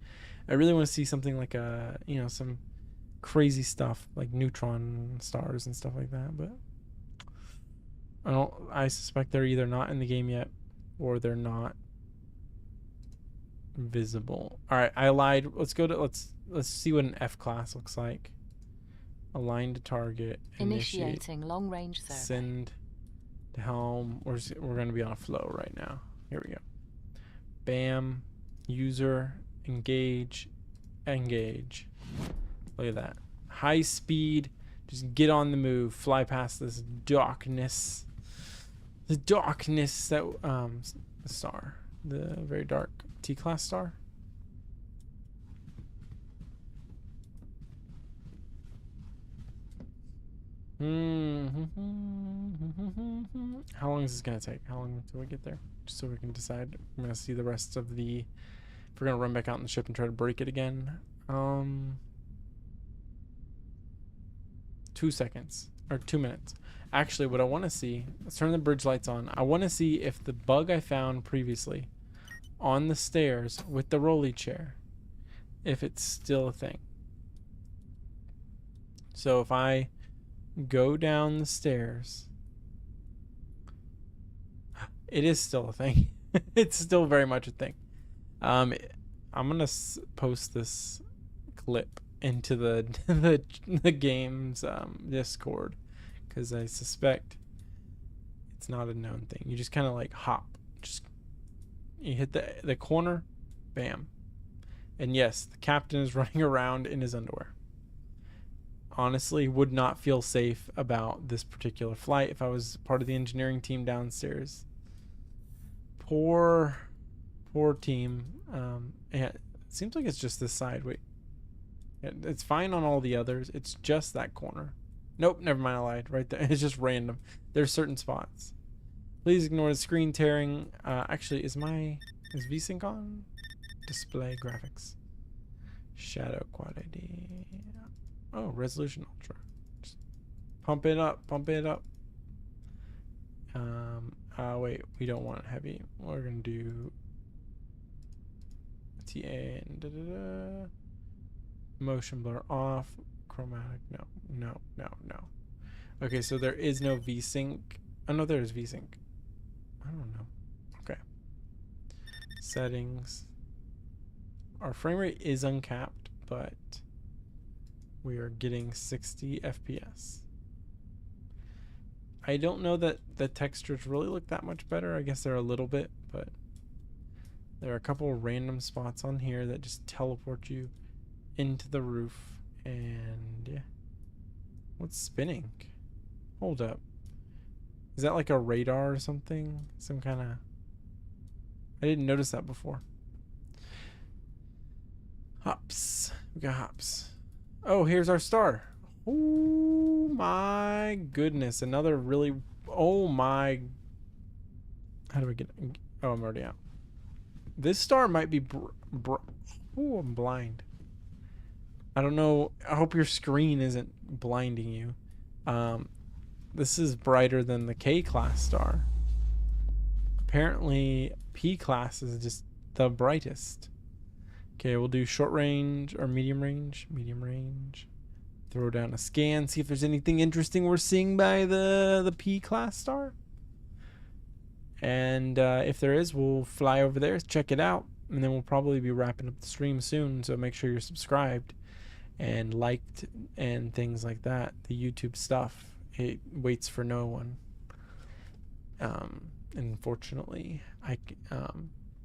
I really want to see something like a, you know, some crazy stuff like neutron stars and stuff like that, but I suspect they're either not in the game yet or they're not visible. All right, I lied. Let's go to, let's see what an F class looks like. Align to target. Initiating long range survey. Send to helm. We're going to be on a flow right now. Here we go. Bam. User. Engage. Engage. Look at that. High speed. Just get on the move. Fly past this darkness. The darkness that, the star. The very dark T-class star. How long is this gonna take? How long until we get there? Just so we can decide. I'm gonna see the rest of the, if we're gonna run back out in the ship and try to break it again. 2 seconds or 2 minutes. Actually, what I want to see, let's turn the bridge lights on. I want to see if the bug I found previously on the stairs with the rolly chair, if it's still a thing. So if I go down the stairs, it is still a thing. It's still very much a thing. I'm gonna post this clip into the game's Discord, because I suspect it's not a known thing. You just kind of like hop, just you hit the corner, bam, and yes, the captain is running around in his underwear. Honestly, would not feel safe about this particular flight if I was part of the engineering team downstairs. Poor team. Yeah, it seems like it's just this side. Wait, it's fine on all the others. It's just that corner. Nope, never mind, I lied. Right there. It's just random. There's certain spots. Please ignore the screen tearing. Actually, is VSync on? Display graphics. Shadow quad ID. Oh, resolution ultra. Just pump it up, pump it up. Wait, we don't want heavy. We're gonna do TA and motion blur off. Chromatic. No. Okay, so there is no VSync. Oh no, there is VSync. I don't know. Okay. Settings. Our frame rate is uncapped, but we are getting 60 FPS. I don't know that the textures really look that much better. I guess they're a little bit, but there are a couple of random spots on here that just teleport you into the roof. And yeah. What's spinning? Hold up. Is that like a radar or something? Some kind of... I didn't notice that before. Hops. We got hops. Oh, here's our star. Oh my goodness. Another really... Oh my... How do we get... Oh, I'm already out. This star might be... Oh, I'm blind. I don't know. I hope your screen isn't blinding you. This is brighter than the K-class star. Apparently, P-class is just the brightest. Okay, we'll do short range or medium range. Medium range. Throw down a scan, see if there's anything interesting we're seeing by the P-class star. And if there is, we'll fly over there, check it out, and then we'll probably be wrapping up the stream soon. So make sure you're subscribed and liked and things like that. The YouTube stuff, it waits for no one. Unfortunately,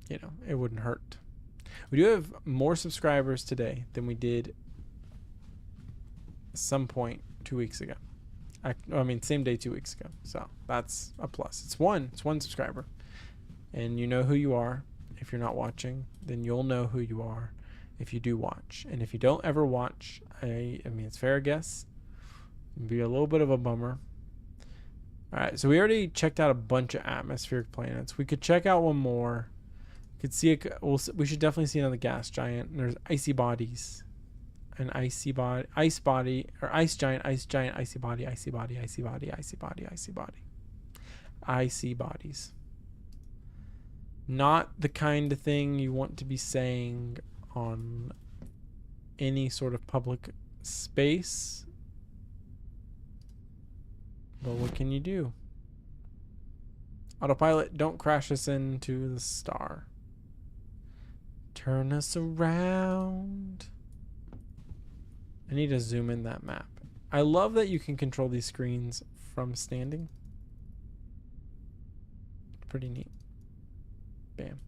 it wouldn't hurt. We do have more subscribers today than we did some point 2 weeks ago. Same day 2 weeks ago. So that's a plus. It's one subscriber, and you know who you are. If you're not watching, then you'll know who you are if you do watch. And if you don't ever watch, it's fair guess. It'd be a little bit of a bummer. All right, so we already checked out a bunch of atmospheric planets. We could check out one more. We could see we should definitely see another gas giant. And there's icy bodies. An icy body, ice body, or ice giant, icy body, icy body, icy body, icy body, icy body. Icy bodies. Not the kind of thing you want to be saying on any sort of public space. But what can you do? Autopilot, don't crash us into the star. Turn us around. I need to zoom in that map. I love that you can control these screens from standing. Pretty neat. Bam.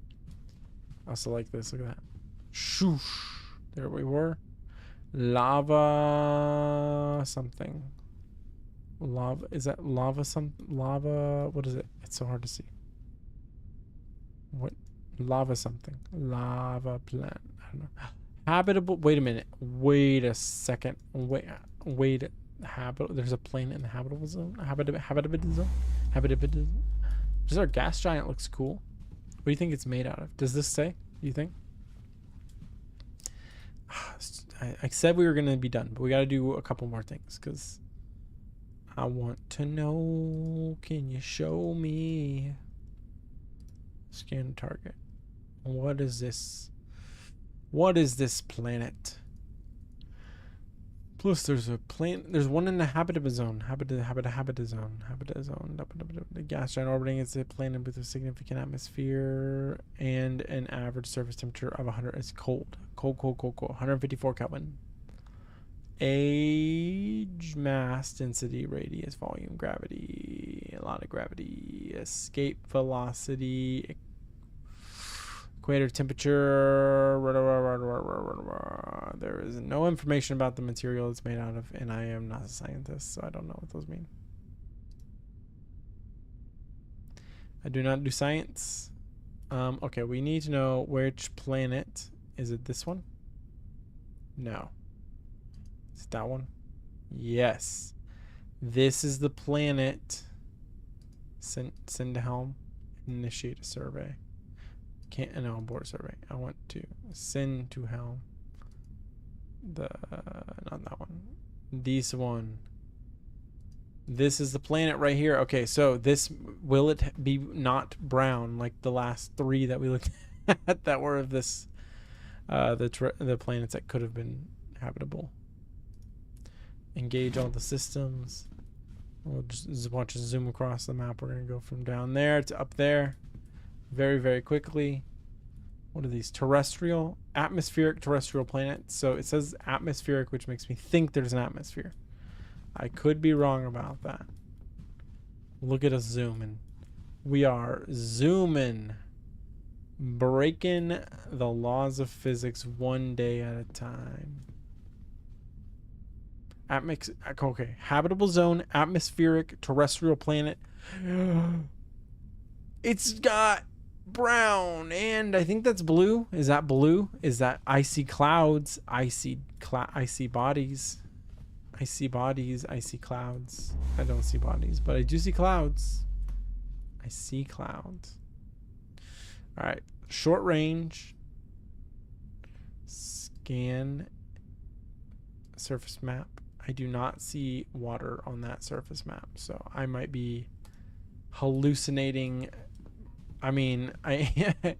I also like this. Look at that. Shoosh. There we were. Lava something. Lava. Is that lava something? Lava. What is it? It's so hard to see. What? Lava something. Lava plant. I don't know. Habitable. Wait a minute. Wait a second. Wait. There's a planet in the habitable zone. Habitable zone. Habitable. Just our gas giant looks cool. What do you think it's made out of? Does this say? Do you think? I said we were gonna be done, but we got to do a couple more things because I want to know. Can you show me? Scan target. What is this? What is this planet? Plus, there's a planet. There's one in the habitable zone. Habitable zone. The gas giant orbiting is a planet with a significant atmosphere and an average surface temperature of 100. It's cold. Cold. 154 Kelvin. Age, mass, density, radius, volume, gravity. A lot of gravity. Escape velocity. Equator temperature. There is no information about the material it's made out of, and I am not a scientist, so I don't know what those mean. I do not do science. Okay, we need to know which planet. Is it this one? No. Is it that one? Yes. This is the planet. Send to helm. Initiate a survey. Can't no abort a survey. I want to send to helm. Not that one. This one. This is the planet right here. Okay, so this, will it be not brown like the last 3 that we looked at that were of this the planets that could have been habitable. Engage all the systems. We'll just watch us zoom across the map. We're gonna go from down there to up there very, very quickly. What are these? Terrestrial, atmospheric terrestrial planets. So it says atmospheric, which makes me think there's an atmosphere. I could be wrong about that. Look at us zooming. We are zooming. Breaking the laws of physics one day at a time. Okay. Habitable zone, atmospheric, terrestrial planet. It's got brown, and I think that's blue. Is that blue? Is that icy clouds? Icy bodies. I see bodies. I see clouds. I don't see bodies, but I do see clouds. I see clouds. All right. Short range. Scan surface map. I do not see water on that surface map, so I might be hallucinating. I mean, I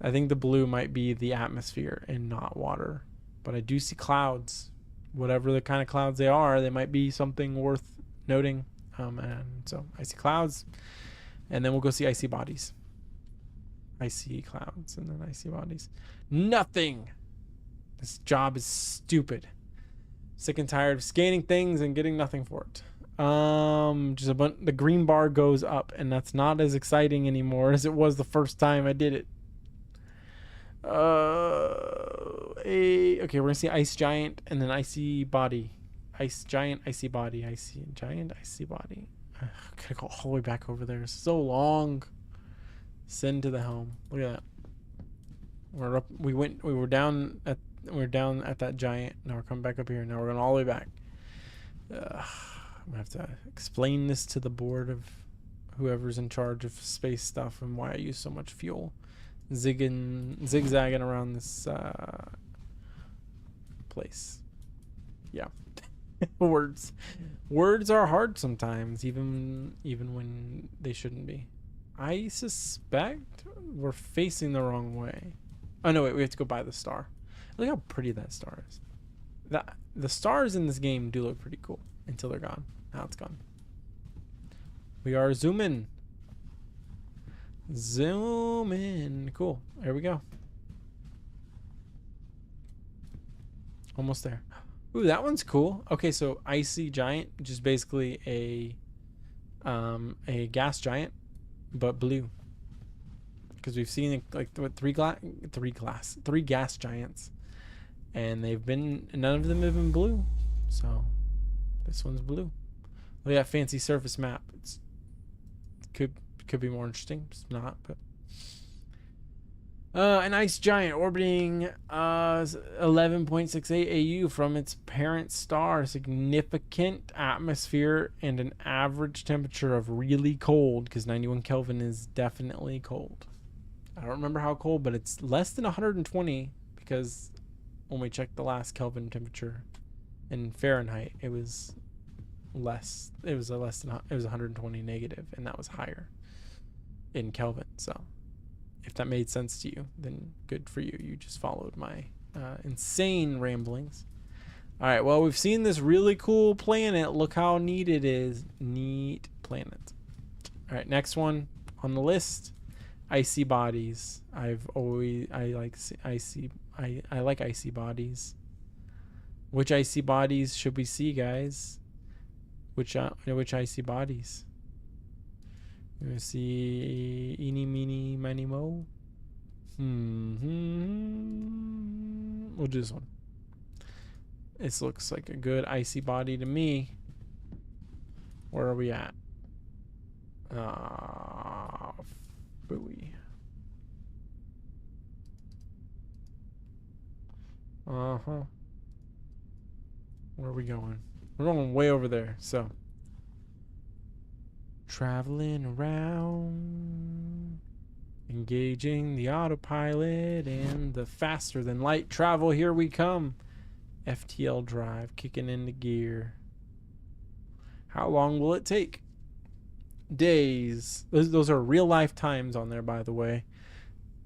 think the blue might be the atmosphere and not water, but I do see clouds. Whatever the kind of clouds they are, they might be something worth noting. And so I see clouds, and then we'll go see icy bodies. I see clouds, and then I see bodies. Nothing. This job is stupid. Sick and tired of scanning things and getting nothing for it. Just a bunch. The green bar goes up, and that's not as exciting anymore as it was the first time I did it. Okay, we're gonna see ice giant and then icy body. Ice giant, icy body. Icy giant, icy body. I gotta go all the way back over there. It's so long. Send to the helm. Look at that. We're up. We were down at that giant. Now we're coming back up here. Now we're going all the way back. I'm gonna have to explain this to the board of whoever's in charge of space stuff and why I use so much fuel. Zigzagging around this place. Yeah. Words are hard sometimes, even when they shouldn't be. I suspect we're facing the wrong way. Oh no, wait, we have to go by the star. Look how pretty that star is. The stars in this game do look pretty cool until they're gone. Now it's gone. We are zooming. Zoom in. Cool. There we go. Almost there. Ooh, that one's cool. Okay, so icy giant, which is basically a gas giant, but blue. Because we've seen like what, three gas giants, and none of them have been blue. So this one's blue. Look at that fancy surface map. It could be more interesting. It's not, but an ice giant orbiting 11.68 AU from its parent star. Significant atmosphere and an average temperature of really cold, because 91 Kelvin is definitely cold. I don't remember how cold, but it's less than 120, because when we checked the last Kelvin temperature in Fahrenheit, it was less. It was 120 negative, and that was higher in Kelvin. So if that made sense to you, then good for you. You just followed my insane ramblings. All right, well, we've seen this really cool planet. Look how neat it is. Neat planet. All right, next one on the list. Icy bodies. I like icy bodies. Which icy bodies should we see, guys? Which icy bodies? We're gonna see eeny, meeny, miny, mo. We'll do this one. This looks like a good icy body to me. Where are we at? Booey. Where are we going? We're going way over there. So Traveling around, engaging the autopilot and the faster than light travel. Here we come. FTL drive kicking into gear. How long will it take? Days. Those are real life times on there, by the way.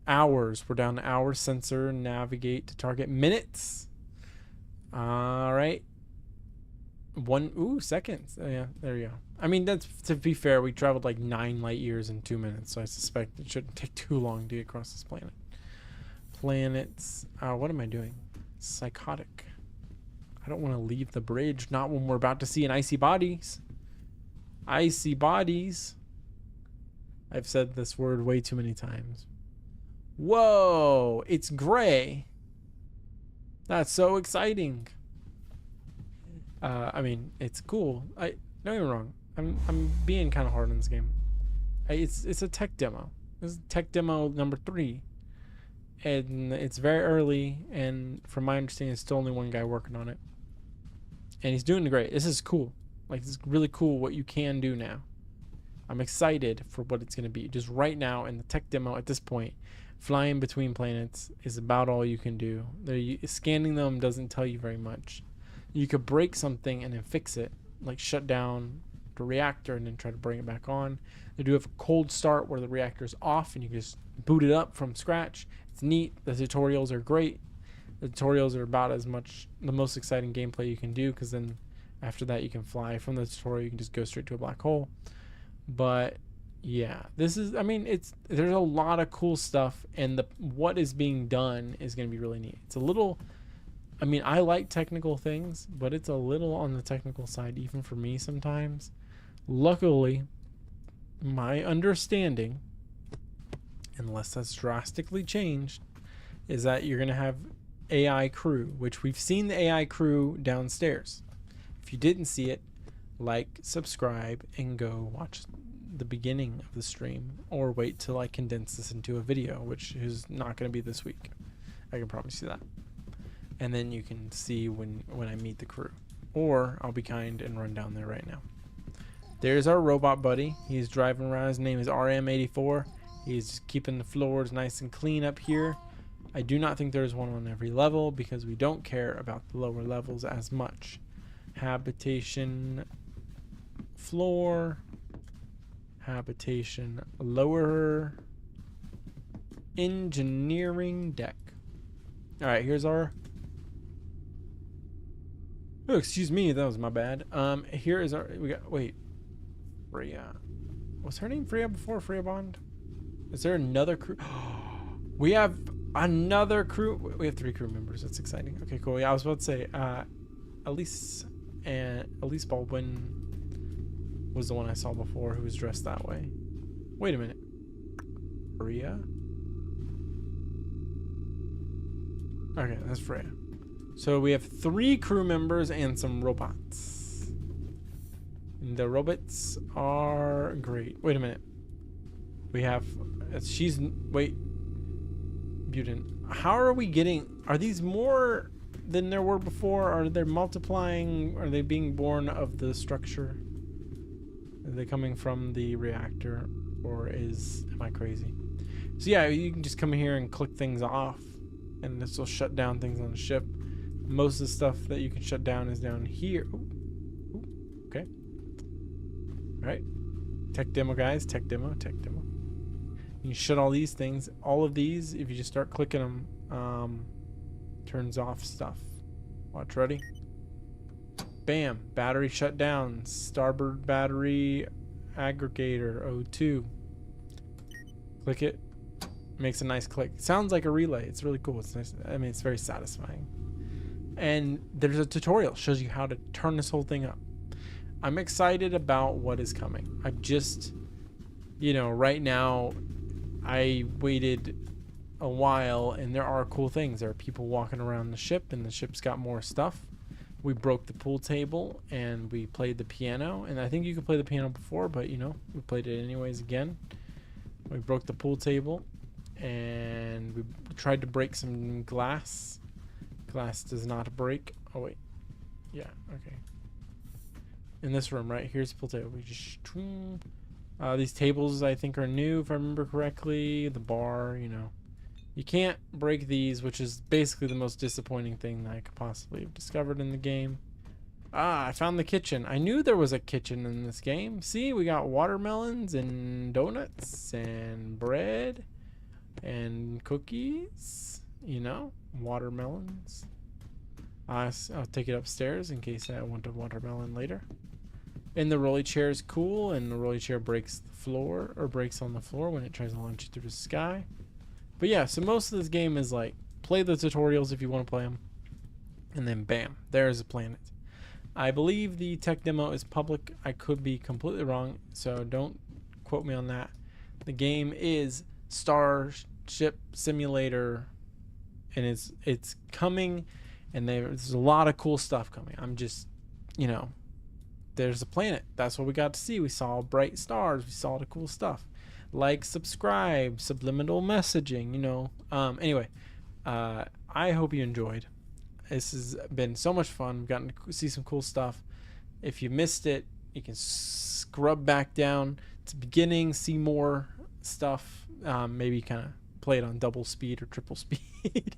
Hours. We're down to hours. Sensor. Navigate to target. Minutes. All right. Seconds. Oh, yeah, there you go. I mean, that's, to be fair, we traveled like 9 light years in 2 minutes, so I suspect it shouldn't take too long to get across this planet. Planets. What am I doing? Psychotic. I don't want to leave the bridge. Not when we're about to see an icy bodies. Icy bodies. I've said this word way too many times. Whoa, it's gray. That's so exciting. I mean, it's cool. Don't get me wrong. I'm being kind of hard on this game. It's a tech demo. This is tech demo number 3, and it's very early. And from my understanding, it's still only one guy working on it, and he's doing great. This is cool. Like, this is really cool what you can do now. I'm excited for what it's gonna be. Just right now in the tech demo at this point, flying between planets is about all you can do. Scanning them doesn't tell you very much. You could break something and then fix it, like shut down the reactor and then try to bring it back on. They do have a cold start where the reactor is off and you can just boot it up from scratch. It's neat. The tutorials are great. The tutorials are about as much the most exciting gameplay you can do, because then after that you can fly from the tutorial. You can just go straight to a black hole. But yeah, this is, I mean, there's a lot of cool stuff, and what is being done is going to be really neat. It's a little, I mean, I like technical things, but it's a little on the technical side, even for me sometimes. Luckily, my understanding, unless that's drastically changed, is that you're going to have AI crew, which we've seen the AI crew downstairs. If you didn't see it, like, subscribe, and go watch the beginning of the stream, or wait till I condense this into a video, which is not going to be this week. I can promise you that. And then you can see when I meet the crew, or I'll be kind and run down there right now. There's our robot buddy. He's driving around. His name is RM84. He's just keeping the floors nice and clean up here. I do not think there's one on every level, because we don't care about the lower levels as much. Habitation floor, habitation lower, engineering deck. All right, here's our, oh, excuse me, that was my bad. Here is our, Freya. Was her name Freya before Freya Bond? Is there another crew? We have another crew. We have 3 crew members. That's exciting. Okay, cool. Yeah, I was about to say, Elise Baldwin was the one I saw before who was dressed that way. Wait a minute. Freya? Okay, that's Freya. So we have 3 crew members and some robots. The robots are great. Wait a minute. We have, Buden. How are we getting, are these more than there were before? Are they multiplying? Are they being born of the structure? Are they coming from the reactor, or am I crazy? So yeah, you can just come here and click things off, and this will shut down things on the ship. Most of the stuff that you can shut down is down here. Ooh, okay. All right. Tech demo, guys. Tech demo. You can shut all these things. All of these, if you just start clicking them, turns off stuff. Watch, ready? Bam. Battery shut down. Starboard battery aggregator O2. Click it. Makes a nice click. Sounds like a relay. It's really cool. It's nice. I mean, it's very satisfying. And there's a tutorial. Shows you how to turn this whole thing up. I'm excited about what is coming. I've just, right now, I waited a while, and there are cool things. There are people walking around the ship, and the ship's got more stuff. We broke the pool table, and we played the piano. And I think you could play the piano before, but we played it anyways again. We broke the pool table, and we tried to break some glass. Glass does not break. Oh wait, yeah, okay. In this room, right here's the pool table. We just These tables I think are new if I remember correctly. The bar, you know. You can't break these, which is basically the most disappointing thing that I could possibly have discovered in the game. Ah, I found the kitchen. I knew there was a kitchen in this game. See, we got watermelons and donuts and bread and cookies. You know, watermelons. I'll take it upstairs in case I want a watermelon later. And the rolly chair is cool, and the rolly chair breaks the floor, or breaks on the floor when it tries to launch you through the sky. But yeah, so most of this game is like, play the tutorials if you want to play them, and then bam, there's a planet. I believe the tech demo is public. I could be completely wrong, so don't quote me on that. The game is Starship Simulator, and it's coming, and there's a lot of cool stuff coming. I'm just, you know, there's a planet. That's what we got to see. We saw bright stars. We saw the cool stuff. Like, subscribe, subliminal messaging, you know. Anyway, I hope you enjoyed. This has been so much fun. We've gotten to see some cool stuff. If you missed it, you can scrub back down to the beginning, see more stuff. Maybe kind of play it on double speed or triple speed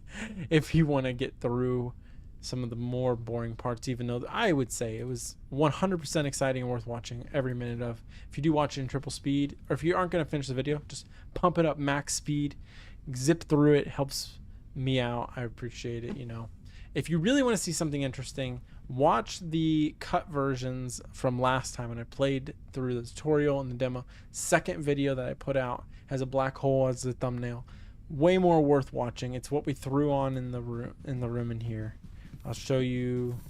if you want to get through some of the more boring parts, even though I would say it was 100% exciting and worth watching every minute of. If you do watch it in triple speed, or if you aren't going to finish the video, just pump it up max speed, zip through it. Helps me out. I appreciate it, you know. If you really want to see something interesting, watch the cut versions from last time when I played through the tutorial and the demo. Second video that I put out has a black hole as the thumbnail. Way more worth watching. It's what we threw on in the room in here. I'll show you,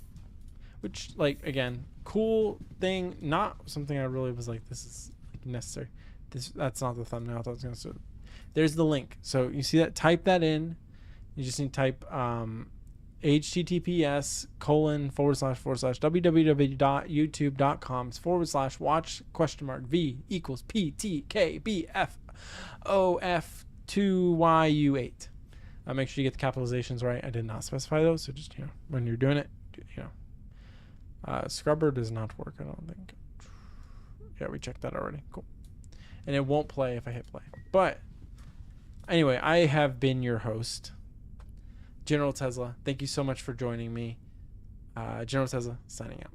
which, like, again, cool thing, not something I really was like, this is like necessary. That's not the thumbnail I thought I was gonna show. There's the link. So you see that? Type that in. You just need to type https://www.youtube.com//watch?v=PTKBFOF2YU8. Make sure you get the capitalizations right. I did not specify those, so just, you know, when you're doing it, you know. Scrubber does not work, I don't think. Yeah, we checked that already. Cool. And it won't play if I hit play. But anyway, I have been your host, General Tesla. Thank you so much for joining me. General Tesla signing out.